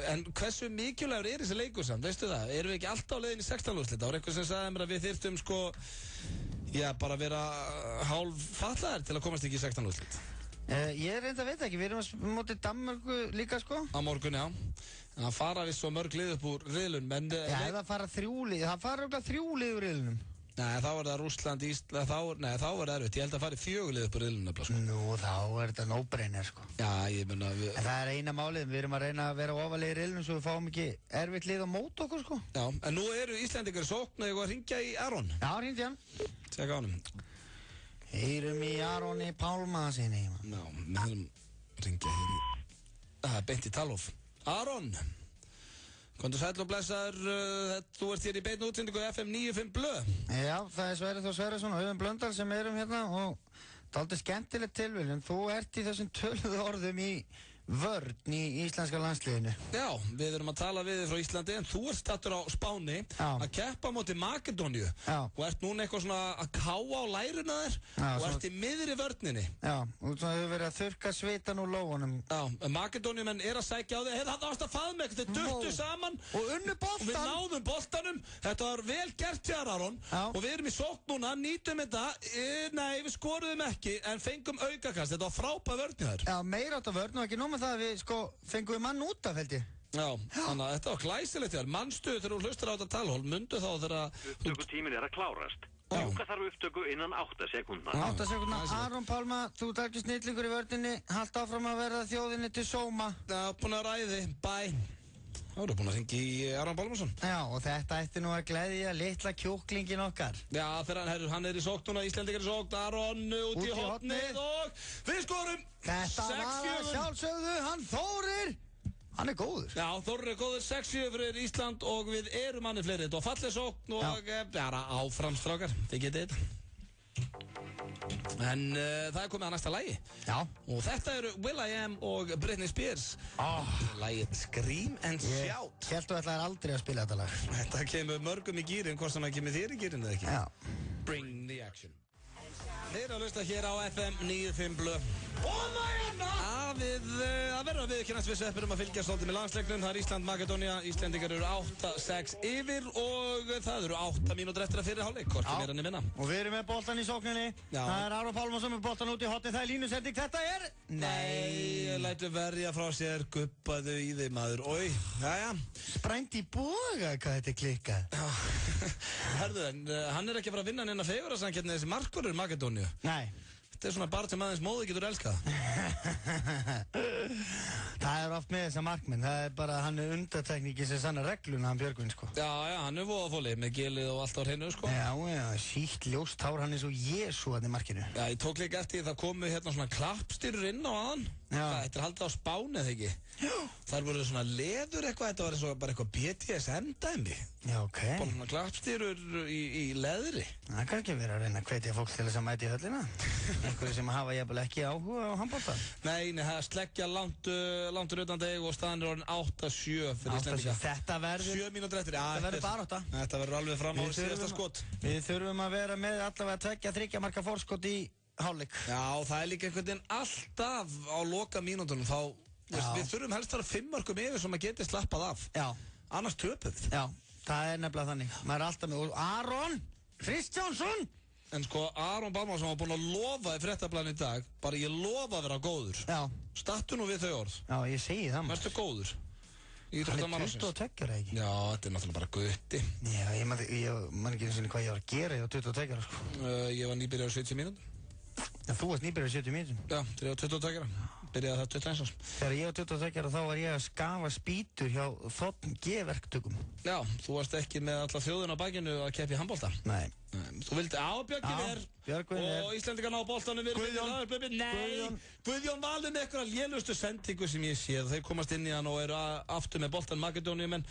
En hversu mikilvægur þessi leikur samt, veistu það? Erum við ekki alltaf á leiðinni í 16 úrslit? Það var eitthvað sem sagði mér að við þyrftum sko, já, bara að vera hálf fatlaðir til að komast ekki í 16 úrslit.
Ég reynda að veit ekki, við erum mótið Danmörku líka sko.
Á morgun, já. En það fara við svo mörg lið upp úr riðlunum, en...
Já, það fara 3 lið, það fara okkur 3 lið úr riðlunum.
Nei, þá var það Rússland, Ísland, þá var það erfitt. Ég held að fari 4 lið upp úr riðlunum nefnilega, sko.
Nú, þá þetta no-brainer, sko.
Já, ég menna...
En það eina málið, við erum að reyna að vera ofalega í riðlunum svo við fáum ekki erfitt lið á mót okkur, sko.
Já, en nú eru Íslendingar sókn og ég var að hringja í Aron.
Já, hringdi hann.
Tjekka á honum.
Heyrum í Aroni Pálmasinni.
Já, við höfum ringja hér í... Það er beint í Talhof. Aron! Kondur sæll og blessaður, þú ert hér í beinni útsendingu FM 95 blöð.
Já, það er Sverrir Þór Sverrisson og Auðun Blöndal sem erum hérna og dálítið skemmtilegt tilviljun. Þú ert í þessum töluðu orðum í vörn í íslenska landsliðinu.
Já, við erum að tala við þið frá Íslandi en þú ert stattur á Spáni að keppa móti Makedóníu og ert núna eitthvað svona að káa á læruna þér og ert í miðri vörninni.
Já, og þú hefur verið að þurrka svitan úr lófunum.
Já, Makedóniumenn er að sækja á þig. Það varst að faðma eitthvað, þeir duttu saman
og unnu boltan.
Og við náðum boltanum. Þetta var vel gert hér, Aron. Og við erum í sókn núna, nýtum þetta. Nei, við skoruðum ekki en fengum aukakast. Þetta var frábær vörn hjá þér.
Já, meira átt af vörn og ekki nóg með það að við sko fengum við mann út af held ég.
Já, þannig að þetta var glæsilegt þér. Mannstuð þegar þú hlustar á þetta talhól, mundu þá þegar...
Upptökutíminn er að klárast. Ljúka þarf upptöku innan 8 sekúndna.
8 sekúndna. Aron Pálma, þú ert ekki snillingur í vörninni. Halt áfram að verða þjóðinni til sóma.
Já, búin að ræði. Bye. Þá erum við búin að hringja í Aron Pálmarsson.
Já, og þetta ætti nú að gleðja litla kjúklingin okkar.
Já, þegar hann er í sókn núna, Íslendingar í sókn, Aron út í hornið og við skorum!
Þetta var að sjálfsögðu hann Þórir Hann er góður.
Já, Þórður er góður, 6-7 fyrir Ísland og við erum manni fleiri. Þetta var fallið sókn og bara áframstrákar, þið getið þetta. En það er komið að næsta lagi.
Já.
Og þetta eru will.i.am og Britney Spears. Lagið Scream and Shout.
Ég held þú ætlaðir aldrei að spila þetta lag.
Þetta kemur mörgum í gýrin, hvort sem það kemur þér í gýrin eða ekki.
Já.
Bring the action. Þeir eru að hlusta hér á FM 95 Blö. Það verður að viðurkennast við sveppurum að fylgjast svolítið með landsleiknum. Það er Ísland-Makedónía. Íslendingar eru 8-6 yfir og það eru 8 mínútur eftir að fyrir hálfleik. Hvorki meira en vinna.
Og við erum með boltan í sókninni. Það er Aron Pálmarsson með boltan út í hotni. Það er línusending. Þetta er...
Nei, lætu verja frá sér. Guppaðu í þig maður. Ói, jæja.
Sprænt í boga hvað þetta er klikkað.
Herðu, en hann er ekki að fara að vinna neina fegurðarsamkeppni þessi markvörður Makedóníu.
Nei.
Þetta er svona bara sem aðeins móði getur elskað.
Það er oft með þessa markmenn. Það er bara, hann er undantekningi sem sannar regluna, hann Björgvin, sko.
Já, hann er voðafóli með gelið og allt á hreinu, sko.
Já, sítt ljóst hár, hann er svo Jésu að þið markinu.
Já, ég tók líka eftir það komu hérna svona klappstyrur inn á aðan. Þetta er haldið á Spáni, eða ekki? Já. Það voru svona leður eitthvað, þetta var eins og bara eitthvað BDSM-dæmi.
Já, ok.
Bara svona klappstyrur í leðri.
Það kann ekki vera að reyna að hvetja fólk til þess að mæta í höllina. Einhverju sem hafa jafnvel ekki áhuga á handbolta.
Nei, það er sleggja langt utan deg og staðan er orðin 8-7 fyrir Íslendinga.
Þetta verður
7 mínútur eftir.
Þetta verður barátta.
Þetta verður alveg fram á síðasta skot.
Við þurfum að vera með allavega 2-3 marka forskot í hálfleik.
Já, það er líka einhvern veginn alltaf á loka mínútunum þá við þurfum helst að vera 5 mörkum yfir sem að geti slappað af.
Já.
Annars töpuð.
Já, það er nefnilega þannig. Maður er alltaf með Aron Kristjánsson.
En sko, Aron Pálmarsson var búinn að lofa í fréttablaðinu í dag, bara ég lofa að vera góður.
Já.
Stattu nú við þau orð.
Já, ég segi það maður.
Vertu góður.
Það er 22 ára ekki?
Já, þetta er náttúrulega bara gutti.
Já, ég man ekki eins og hvað ég var að gera, ég var 22 ára sko.
Ég var nýbyrjar á 70 mínútur.
Já, þú varst nýbyrjar á 70 mínútur?
Já, þegar ég var 22 ára. Byrjaði það 21 árs.
Þegar ég var 22 ára þá var ég að skafa spýtur hjá Þ G-verktökum.
Já, þú varst ekki með alla þjóðun á bakinu að keppa í handbolta.
Nei.
Þú vildi Björgvin og Íslendingar ná boltanum Guðjón valið með eitthvað lélustu sendingu sem ég séð. Þeir komast inn í hann og eru aftur með boltan Makedóníu menn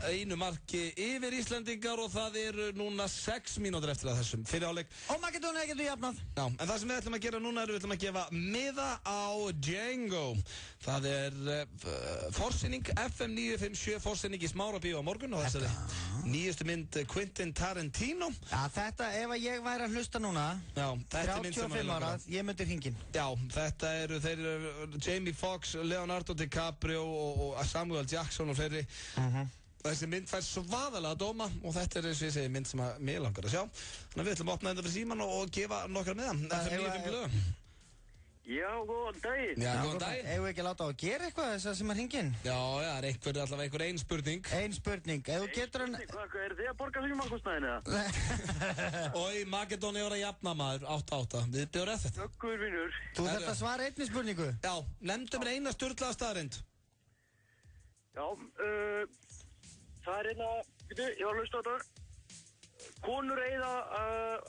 einu marki yfir Íslendingar og það eru núna 6 mínútur eftir að þessum fyrir áleik.
Og Makedóníu getur jafnað.
Já, en það sem við ætlum að gera núna er við ætlum að gefa miða á Django. Það er forsýning FM 957 forsýning í Smárabíu á morgun og þessari nýjustu mynd Quentin Tarantino.
Já, þetta, ef ég væri að hlusta núna,
já,
35 ára, ég myndi hringin.
Já, þetta eru, þeir eru Jamie Foxx, Leonardo DiCaprio og Samuel Jackson og fleiri. Þessi mynd fær svaðalega dóma og þetta er eins og ég segi mynd sem að mér langar að sjá. Þannig að við ætlum að opna þetta fyrir síman og gefa nokkra með það. FM 95 blöð.
Já, góðan daginn.
Já, góðan daginn.
Eigum við ekki að láta á að gera eitthvað þess að sem er hringin?
Já, það er allavega einhver ein spurning.
Ein spurning, ef þú getur hann...
Hvað, er þið að borga fyrir markostnæðinu eða?
Og í Makedóníu var að jafna maður, 8-8. Við bjóðum rétt þetta.
Ökkur vinnur.
Þú þarft að svara einni spurningu.
Já, nefndu mér eina sturlaða staðreind.
Já, það er einna, ég var að hlusta á þetta. Konur eyða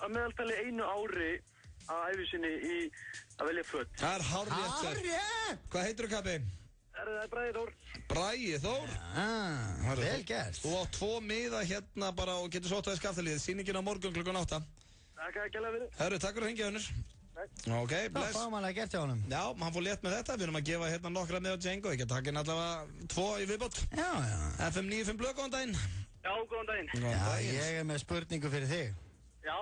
að meðaltali 1 ári að æfi sinni í að velja föt.
Það er hárrétt.
Hárrétt!
Hvað heitir þú, Kappi?
Það er Bragi Þór.
Bragi Þór?
Já, vel gert.
Þú átt 2 miða hérna bara og getur sótt á því skaftalíð. Sýningin á morgun klukkan 8.
Takk að gæla við þið.
Herru, takk fyrir að hringja hennur. Ok, bless.
Það fámanlega gert hjá honum.
Já, hann fór létt með þetta. Við erum að gefa hérna nokkra með á Django. Ég get takk hérna allavega 2 í viðbót.
Já.
FM 95 blöð, góðan daginn.
Já, góðan daginn.
Já, ég er með spurningu fyrir þig.
Já.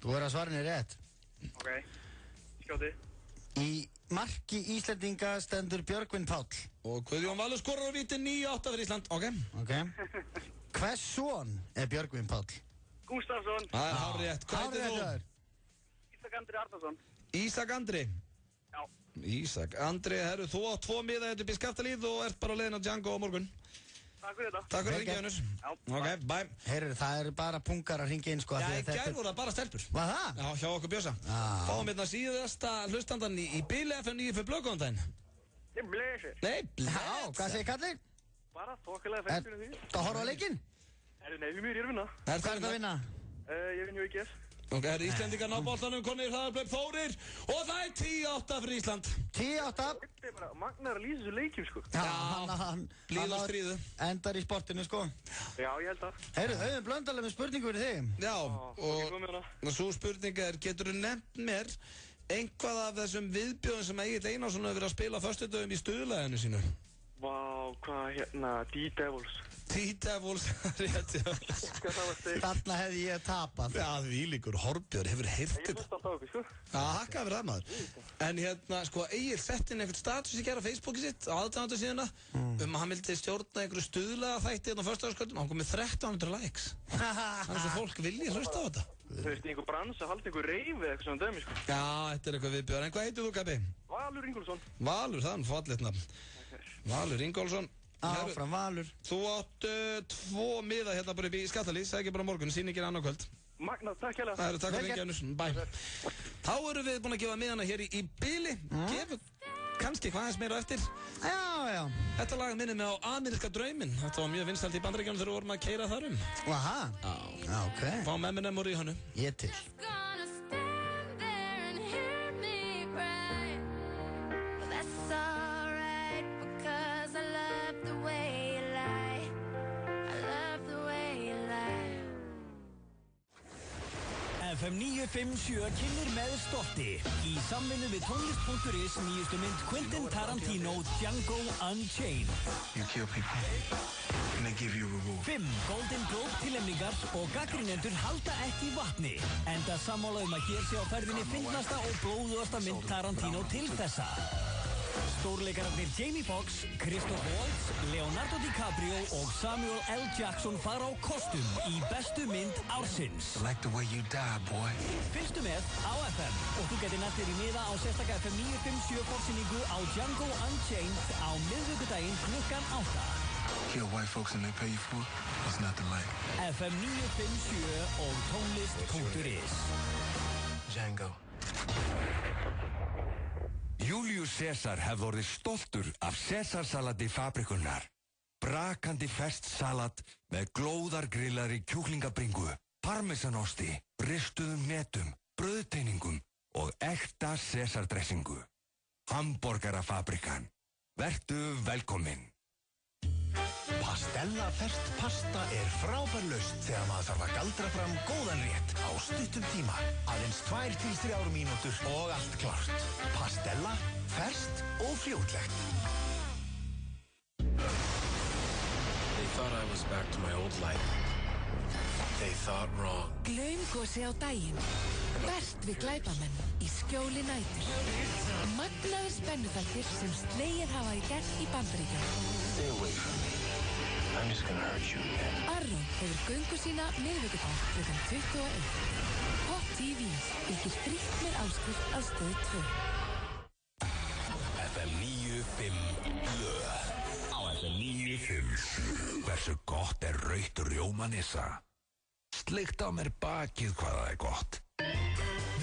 Þú er að svara henni rétt.
Ok, skjóti.
Í marki Íslendinga stendur Björgvin Páll.
Og Guðjón Valur skorar á víti 9-8 fyrir Ísland. Ok.
Hvers son er Björgvin Páll?
Gústafsson.
Það er hárrétt. Hvað heitir þú?
Ísak Andri Arnarsson.
Ísak Andri?
Já.
Ísak Andri, herru, þú átt 2 miða þetta upp í skaftalíð og ert bara á leiðin á Django á morgun.
Takk fyrir þetta.
Takk fyrir að ringja hennur.
Já.
Ok, bye.
Heyrðu, það eru bara punkar að ringja inn sko.
Já, í gær voru það bara stelpur.
Hvað það?
Já, hjá okkur Bjösa. Fáum hérna síðasta hlustandan í bíli FM 95 blöð, góðan daginn.
Ég blesir.
Nei, bless.
Já, hvað segir kallið?
Bara þokkalega fengt fyrir því.
Það horfa á leikinn?
Nei, við mér er að vinna.
Hvað er það að vinna?
Ég vinn í IKS.
Ok, Íslendingar ná boltanum, konir hraðarblöp Þórir og það er 10-8 fyrir Ísland.
10-8.
Þetta er bara magnar að lýsa þessu leikjum, sko.
Já, hann
blíð og stríðu.
Endar í sportinu, sko.
Já, ég held að.
Heyrðu, Auðun Blöndal með spurningu fyrir þig.
Já, og svo spurning er, geturðu nefnt mér einhvað af þessum viðbjóðum sem Egill Einarsson hefur verið að spila á föstudögum í stuðlæðinu sínu?
Vá, hvað D-Devils.
D-Devils, rétt, já.
Þarna hefði ég tapað.
Já, Vílíkur Horbjörn hefur heyrt þetta.
Ég hlusta alltaf okkur, sko.
Já, hakkaði fyrir það, maður. En sko, Egill sett inn einhvern status í gera á Facebooki sitt á aðdæmandi síðuna að hann vildi stjórna einhverju stuðlega þætti hérna á föstudagskvöldum og hann kom með 1300 likes. Þannig að fólk vilji hlusta á þetta.
Þú veist, einhver brans að halda einhver reyfi eða eitthvað svona dæmi, sko.
Já, þetta er eitthvað viðbjörn. En hvað heitir þú, Gabi?
Valur Ingólfsson.
Valur, það er fallegt nafn. Valur Ingólfsson.
Áfram Valur.
Þú átt 2 miða hérna bara upp í Skattalís, það er ekki bara morgun, sýningin annað kvöld.
Magnað, takk hérlega.
Það eru takk fyrir Janus, bæ. Þá erum við búin að gefa miðana hér í bili. Gefum kannski hvað aðeins meira eftir.
Já.
Þetta lag minnir mig á Ameríska drauminn. Þetta var mjög vinsælt í Bandaríkjunum þegar við vorum að keyra þar um.
Aha. Já, ok.
Fá Eminem úr í hannu.
Ég til.
FM 957 kynir með stolti í samvinnu við tónlist.is nýjustu mynd Quentin Tarantino Django Unchained.
You kill people and they give you a reward.
5 Golden Globe tilnefningar og gagnrýnendur halda ekki vatni. Enda sammála að hér sé á ferðinni fyndnasta og blóðugasta mynd Tarantino til þessa. Stórleikararnir Jamie Foxx, Christoph Waltz, Leonardo DiCaprio og Samuel L. Jackson fara á kostum í bestu mynd ársins.
I like the way you die, boy.
Fylgstu með á FM og þú getur nættir í miða á sérstaka FM 957 fórsýningu á Django Unchained á miðvikudaginn klukkan 8.
Kill white folks and they pay you for it? That's not the life.
FM 957 og tónlist.is.
Django.
Július Cæsar hefði orðið stoltur af Cæsarsalati fabrikunnar. Brakandi ferskt salat með glóðargrillari kjúklingabringu, parmesanosti, ristuðum hnetum, brauðteiningum og ekta Cæsardressingu. Hamborgarafabrikan. Vertu velkominn.
Pastella ferskt pasta er frábær lausn þegar maður þarf að galdra fram góðan rétt á stuttum tíma. Aðeins 2-3 mínútur og allt klárt. Pastella, ferskt og fljótlegt.
They thought I was back to my old life. They thought wrong.
Glaumgosi á daginn. Best við glæpamenn í skjóli nætur. Magnaðir spennuþættir sem slegið hafa í gegn í Bandaríkjunum.
Stay away from me. I'm just gonna hurt you again.
Arró hefur göngu sína miðvikudag klukkan 21. Pop TV fylgir frítt með áskrift á stöð 2.
FM 95 blöð. Á FM 95. Hversu gott er rautt rjómanissa? Sleikt á mér bakið hvað það er gott.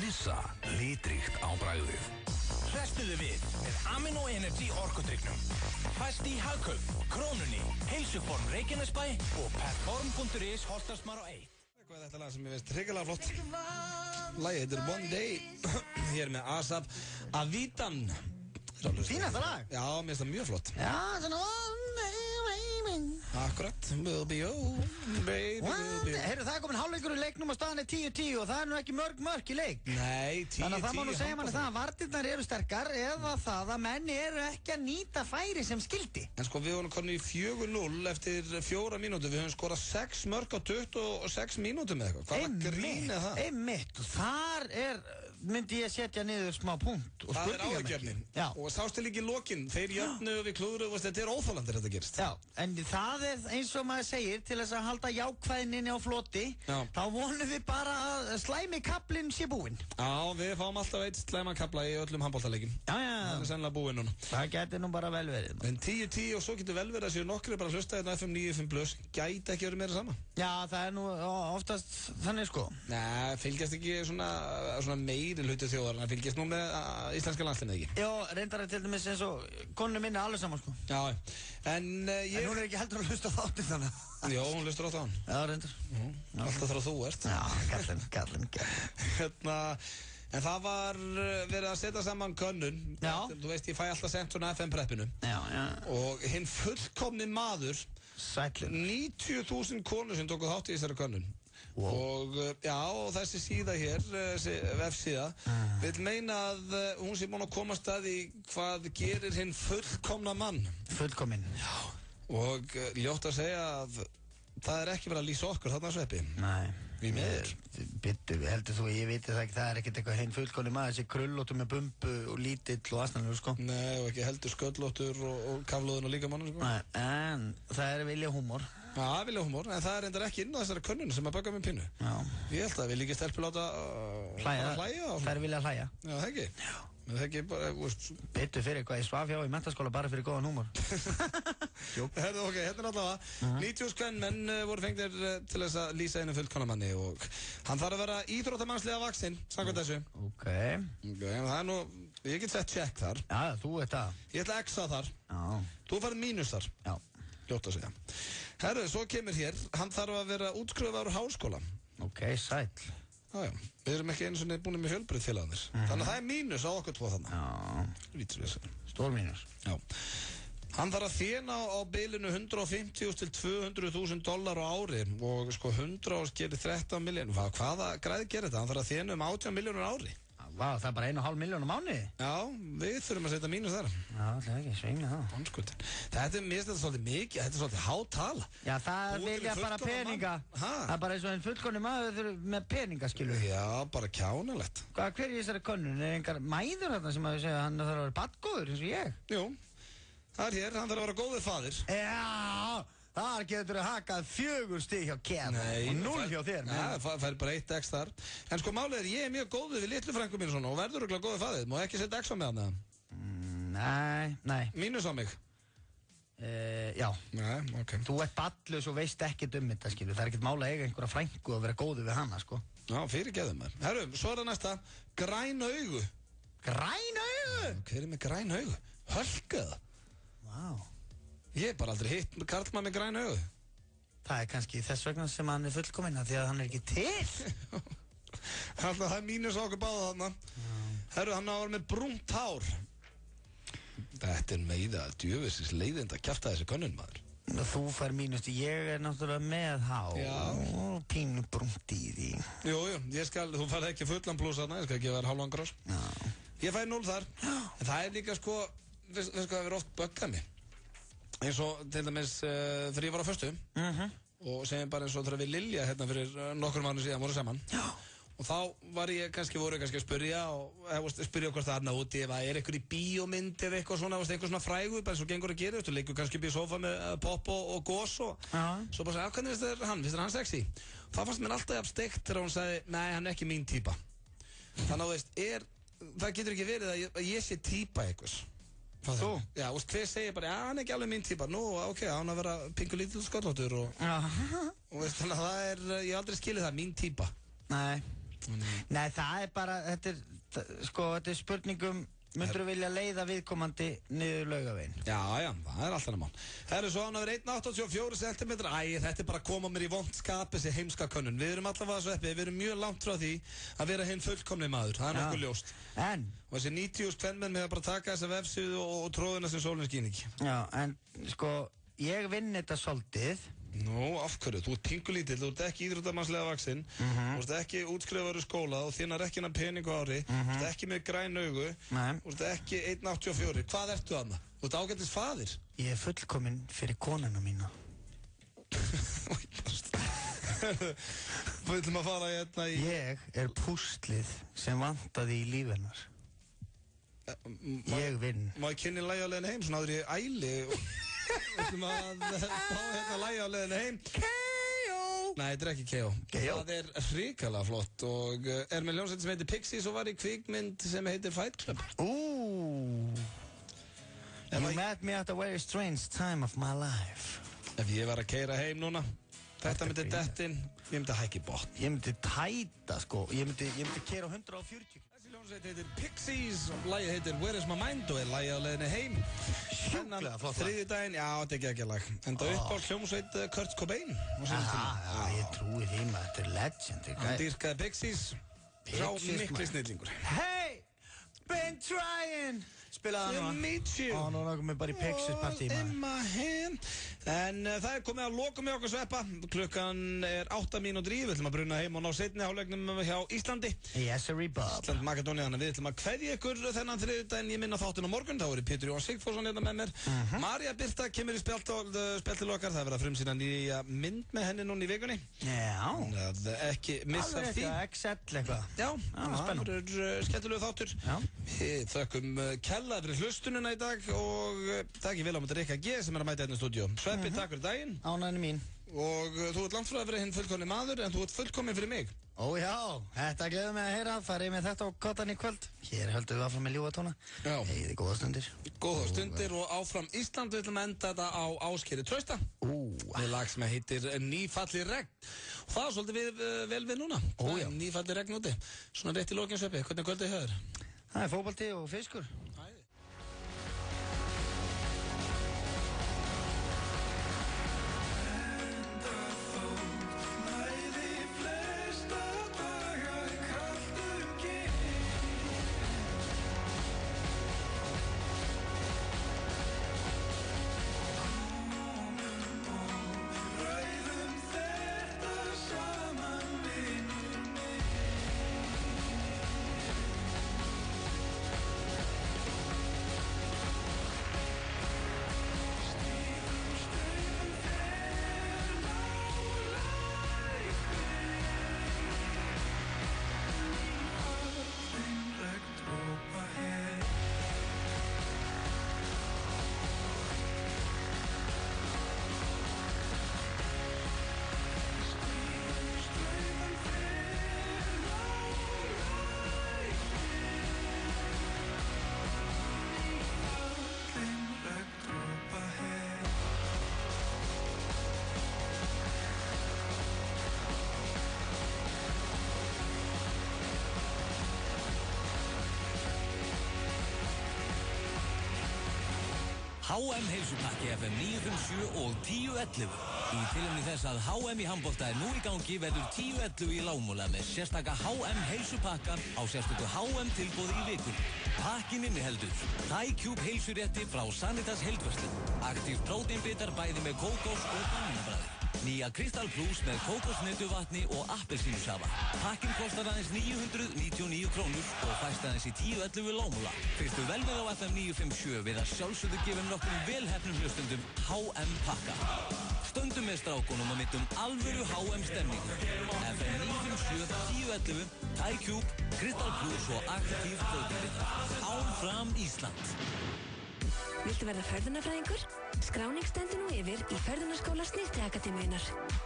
Nissa, litríkt á bragðið.
Hrestuðu við með Amino Energy orkudrykknum. Fæst í Hagkaup, Krónunni, Heilsuform Reykjanesbæ og Perform.is Holtarsmar á 1.
Hvað er þetta lag sem ég veist hrikalega flott? Lagið heitir One Day. Hér með Asap Avidan.
Fínasta lag?
Já, mér finnst það mjög flott.
Já, svona One Day, baby.
Akkurat, will be oh, baby, will be oh.
Heyrðu, það er komin hálfleikur í leiknum og staðan er 10-10 og það er nú ekki mörg í leik.
Nei, 10-10.
Þannig að það má nú segja manni það að vartirnar eru sterkar eða það að menn eru ekki að nýta færi sem skildi.
En sko, við vorum komin í 4-0 eftir 4 mínútur. Við höfum skorað 6 mörk á 26 mínútum eða eitthvað. Hvaða grín er það?
Einmitt, og þar myndi ég setja niður smá punkt og
það er áhugjefnin. Og sástu líka í lokin, þeir jöfnu við klúðru, þetta er óþolandir þetta gerist.
Já, en það er eins og maður segir, til þess að halda jákvæðinni á floti, þá vonum við bara að slæmikablinn sé búinn.
Já, við fáum alltaf eitt slæmakabla í öllum handboltaleikjum.
Já.
Það er sennilega búinn núna.
Það getur nú bara vel verið.
En 10-10 og svo getur vel verið að séu nokkri bara hlusta hérna FM 95 plus, gæti ekki verið meira sama. Já,
það er nú oftast þannig sko.
Nei, fylgjast ekki svona meira meiri hluti þjóðarinnar fylgist nú með íslenska landsliðinu, ekki?
Já, reyndar til dæmis eins og konunni minni alveg saman, sko.
Já, en
En hún ekki heldur að hlusta á þáttinn þannig.
Jó, hún hlustar á hann.
Já, reyndar.
Alltaf þar að þú ert.
Já, kallinn.
En það var verið að setja saman könnun.
Já.
Þú veist, ég fæ alltaf sent svona FM-preppinu.
Já.
Og hinn fullkomni maður, 90.000 konur sem tóku þátt í þessari könnun. Wow. Og þessi síða hér, þessi vefsíða, vil meina að hún sé búin að komast að því hvað gerir hinn fullkomna mann.
Fullkominn.
Já. Og ljótt að segja að það er ekki verið að lýsa okkur þarna Sveppi.
Nei.
Bittu,
heldur þú, ég veit það ekki, það er ekkert eitthvað hinn fullkomni maður, þessi krullóttur með bumbu og lítill og aðstæðanlegur, sko.
Nei, og ekki heldur sköllóttur og kaflóðin og líka mann, sko.
Nei, en það er vilja húmor.
Já, vilja húmor, en það er reyndar ekki inn á þessari könnun sem að baka með pinnu.
Já.
Ég held að við líka stelpur láta hlæja.
Það er vilja að hlæja.
Já, það ekki. Já. Það er ekki bara,
Bittu fyrir hvað ég svaf hjá í menntaskóla bara fyrir góðan húmor.
Herðu, ok, hérna er allavega 90 kvenmenn voru fengnir til þess að lýsa einu fullkonamanni og hann þarf að vera íþróttamannslega vaxinn, samkvæmt þessu.
Ok,
en það er nú, ég get sett check þar.
Já, þú ert það.
Ég ætla að exa þar.
Já.
Þú farið mínus þar.
Já.
Ljótt að segja. Herðu, svo kemur hér, hann þarf að vera útskrifaður úr háskóla.
Ok, sæll.
Já, við erum ekki einu svona búin með fjölbreytt félagarnir. Þannig að það er mínus á okkur tvo þarna.
Já. Stór mínus.
Já. Hann þarf að þéna á bilinu 150.000 til 200.000 dollar á ári og sko 100 gerir 13 miljónir. Hvaða græði gerir þetta? Hann þarf að þéna 18 miljónir á ári.
Vá, það er bara 1,5 milljón á mánuði?
Já, við þurfum að setja mínus þar.
Já, það er ekki, svingla það.
Handskutin. Þetta er mér svolítið mikið, þetta er svolítið hátala.
Já, það vilja bara peninga. Það er bara eins og einn fullkonni maður með peninga, skilur.
Já, bara kjánalegt.
Hver er þessari könnun? Er einhver mæður þarna sem að segja að hann þarf að vera badgóður eins og ég?
Jú, það er hér, hann þarf að vera góður faðir.
Já! Það getur að hakað 4 stig hjá Ken og 0 hjá þér.
Já, það fær bara 1 x þar. En sko málið er, ég er mjög góður við litlu frængu mínu svona og verður örugglega góður faðir. Má ekki setja x á mig þarna?
Nei.
Mínus á mig?
Já.
Nei, ok.
Þú ert ballus og veist ekkert þetta, skilur. Það er ekkert mála að eiga einhverja frængu og vera góður við hana, sko.
Já, fyrirgeðu mér. Herru, svo er það næsta. Græn augu.
Græn augu?
Hver er með græn augu? Hölkaða?
Vá.
Ég hef bara aldrei hitt karlmann með græn augu.
Það er kannski þess vegna sem hann er fullkominn, því að hann er ekki til.
Það er mínus á okkur báða þarna. Herru, hann á að vera með brúnt hár. Þetta er meira djöfisins leiðind að kjafta þessi könnun, maður.
Þú fær mínus, ég er náttúrulega með hár. Já. Pínu brúnt í því.
Jú, þú fær ekki fullan pluss þarna, ég skal ekki vera hálfan grás.
Já.
Ég fær 0 þar. En það er líka sko, veist hvað það verið oft böggað mig. Eins og til dæmis þegar ég var á föstu og segjum bara eins og þegar við Lilja hérna fyrir nokkur mánuð síðan voru saman. Já. Og þá voru kannski að spyrja hvort það er úti ef það er eitthvað í bíómynd eða eitthvað svona, eitthvað svona frægu, bara eins og gengur að gera, þú leikur kannski upp í sofa með Pop og Gos og svo bara segja, hvernig finnst þér hann sexy? Það fannst mér alltaf steikt þegar hún sagði, nei, hann er ekki mín típa. Þannig að það getur ekki verið að ég sé típa eitthvað. Þú? Já, hver segir bara, já, hann er ekki alveg mín típa. Nú, ok, hann að vera pingu lítill sköllóttur og þannig að það er, ég hef aldrei skilið það, mín típa.
Nei, það er bara, þetta er spurningum, myndur þú vilja leiða viðkomandi niður Laugaveginn?
Já, það er alltaf mál. Það er svo hann að vera 1,84 cm. Þetta er bara að koma mér í vont skap þessi heimska könnun. Við erum allavega Sveppi, við erum mjög langt frá því að vera hinn fullkomni maður. Það er nokkuð ljóst.
En?
Og þessi 90.000 kvenmenn með að bara taka þessa vefsíðu og tróðina sem sólinn skín ekki.
Já, en sko, ég vinn þetta svolítið.
Nú, af hverju? Þú ert pingulítill, þú ert ekki íþróttamannslega vaxinn, þú ert ekki útskrifaður í skóla og þínar ekki hennar pening á ári, þú ert ekki með græn augu, þú ert ekki 1,84. Hvað ertu þarna? Þú ert ágætis faðir.
Ég er fullkominn fyrir konuna mína.
Við ætlum að fara hérna í...
Ég er púslið sem vantaði í líf hennar. Ég vinn.
Má ég kynni lagi á leiðin heim, svona áður ég æli og... Við ætlum að fá hérna lagi á leiðinu heim.
K.O.
Nei, þetta er ekki K.O. Það er hrikalega flott og er með hljómsveit sem heitir Pixies og var í kvikmynd sem heitir Fight Club.
You met me at a very strange time of my life.
Ef ég var að keyra heim núna, þetta myndi dettin, ég myndi hækki bort.
Ég myndi tæta, sko. Ég myndi keyra 140.
Hljómsveit heitir Pixies og lagið heitir Where is my mind og lagið á leiðinni heim.
Sjúklega flott lag.
Þriðjudaginn, já, þetta ekki lag. En það uppáld hljómsveit Kurt Cobain.
Já, ég trúi því maður, þetta legend.
Hann dýrkaði Pixies. Sá mikli snillingur.
Hey, been trying. Spilaði hann núna. Núna komum við bara í Pixies partí
In my hand. En það komið að lokum með okkur Sveppa. Klukkan 8 mínútur í. Við ætlum að bruna heim og ná seinni hálfleiknum hjá Íslandi.
Yes, sir, Bob.
Ísland, Makedónia. Þannig við ætlum að kveðja ykkur þennan þriðjudaginn. Ég minna þáttinn á morgun. Þá er Pétur Jóhann Sigfússon hérna með mér. María Birta kemur í spjalltil okkar. Það verður að frumsýna nýja mynd með henni núna í vikunni.
Já.
Ekki missa því.
XL eitthvað.
Já, það verður skemmtilegu þáttur. Við þökkum kella fyrir hlustununa í dag og það ekki vel á mútið Rikka G sem er að mæta hérna í stúdíu. Sveppi, takk fyrir daginn.
Ánægni mín.
Og þú ert langt frá að vera hinn fullkomni maður en þú ert fullkomni fyrir mig.
Ó já, þetta gleður mig að heyra. Farið með þetta á kottan í kvöld. Hér höldum við áfram með ljúgatóna.
Já.
Heiði góða stundir.
Góða stundir og áfram Ísland. Við ætlum að enda þetta á Ásgeiri Trausta. Með lag sem heitir Nýfalli regn. Og það er svolítið vel við núna.
Já.
Nýfalli regn úti. Svona rétt í lokin Sveppi. Hvernig kvöldið hjá þér?
Það er fótbolti og fiskur.
HM heilsupakki FM 957 og 1011. Í tilefni þess að HM í handbolta er nú í gangi verður 1011 í Lágmúla með sérstaka HM heilsupakka á sérstöku HM tilboði í vikun. Pakkin inniheldur Thai Cube heilsurétti frá Sanitas Heildverslun, aktív próteinbitar bæði með kókós og bananabræði, nýja Kristall Plus með kókosnetuvatni og appelsínusafa. Pakkin kostar aðeins 999 krónur og fæst aðeins í 1011 Lágmúla. Fyrstu vel með á FM 957 við að sjálfsögðu gefum nokkrum velhefnum hlustundum HM pakka. Stöndum með strákunum og mittum alvöru HM stemningu. FM 957, 1011, Thai Cube, Kristall Plus og aktív próteinbitar. Áfram Ísland!
Viltu verða ferðunarfræðingur? Skráning stendur nú yfir í Ferðunarskóla Snyrtiakademíunnar.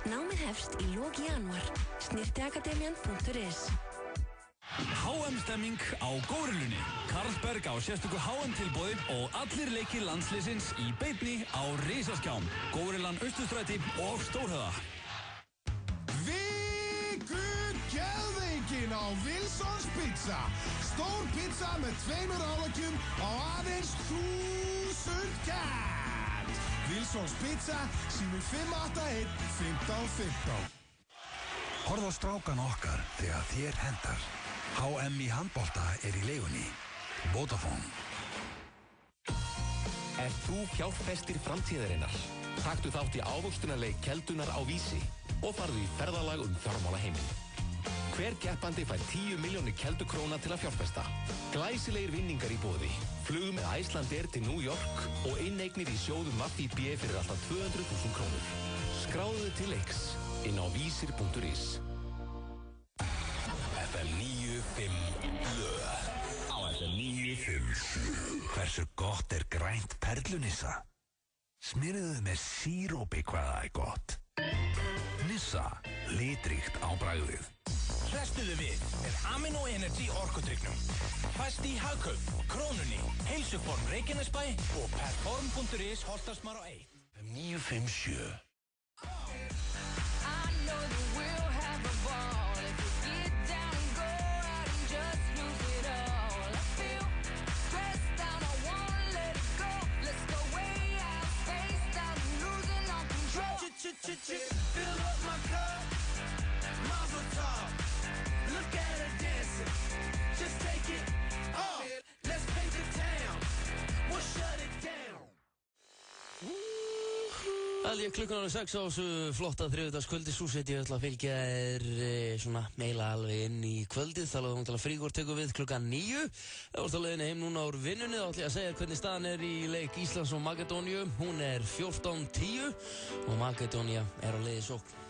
Námið hefst í lok janúar. Snyrtiakademían.is.
HM-stemming á Górillunni. Karlsberg á sérstöku HM-tilboði og allir leikir landsliðsins í beinni á risaskjám. Górillan Austurstræti og Stórhöða.
Geðveikin á Wilsons Pizza. Stór pizza með 2 álækjum á aðeins 1000 kall. Wilsons Pizza símur 581 1515.
Horfðu á strákan okkar þegar þér hendar. HM í handbolta er í leigunni. Vodafone.
Ert þú fjárfestir framtíðarinnar? Taktu þátt í ávöxtunarleik Keldunar á Vísi og farðu í ferðalag fjármálaheiminn. Hver keppandi fær 10 milljónir keldukróna til að fjárfesta. Glæsilegir vinningar í boði. Flug með Icelandair til New York og inneignir í sjóðum VIB fyrir alltaf 200.000 krónur. Skráðu til leiks inn á vísir.is.
FM 95 blöð. Á FM 95. Hversu gott er grænt perlunissa? Smyrðuðu með sírópi hvaða er gott. Nissa, litríkt á bragðið.
Hrestuðu við með Amino Energy orkudrykknum. Fæst í Hagkaup, Krónunni, Heilsuform Reykjanesbæ og Perform.is Holtasmar á 1.
957.
We'll have a ball if we get down and go out and just lose it all. Fill up my cup, mazel tov. Look at her dancing, just take it off. Let's paint the town, we'll shut it down.
Alveg klukkan árið 6 á þessu flotta þriðjudagskvöldi. Súsett ég ætla að fylgja þér svona meila alveg inn í kvöldið. Það er að Frígor tekur við klukkan 9. Það vorst á leiðinni heim núna úr vinnunni. Þá ætla ég að segja hvernig staðan er í leik Íslands og Makedóníu. Hún er 14-10 og Makedónía er á leiði sókn.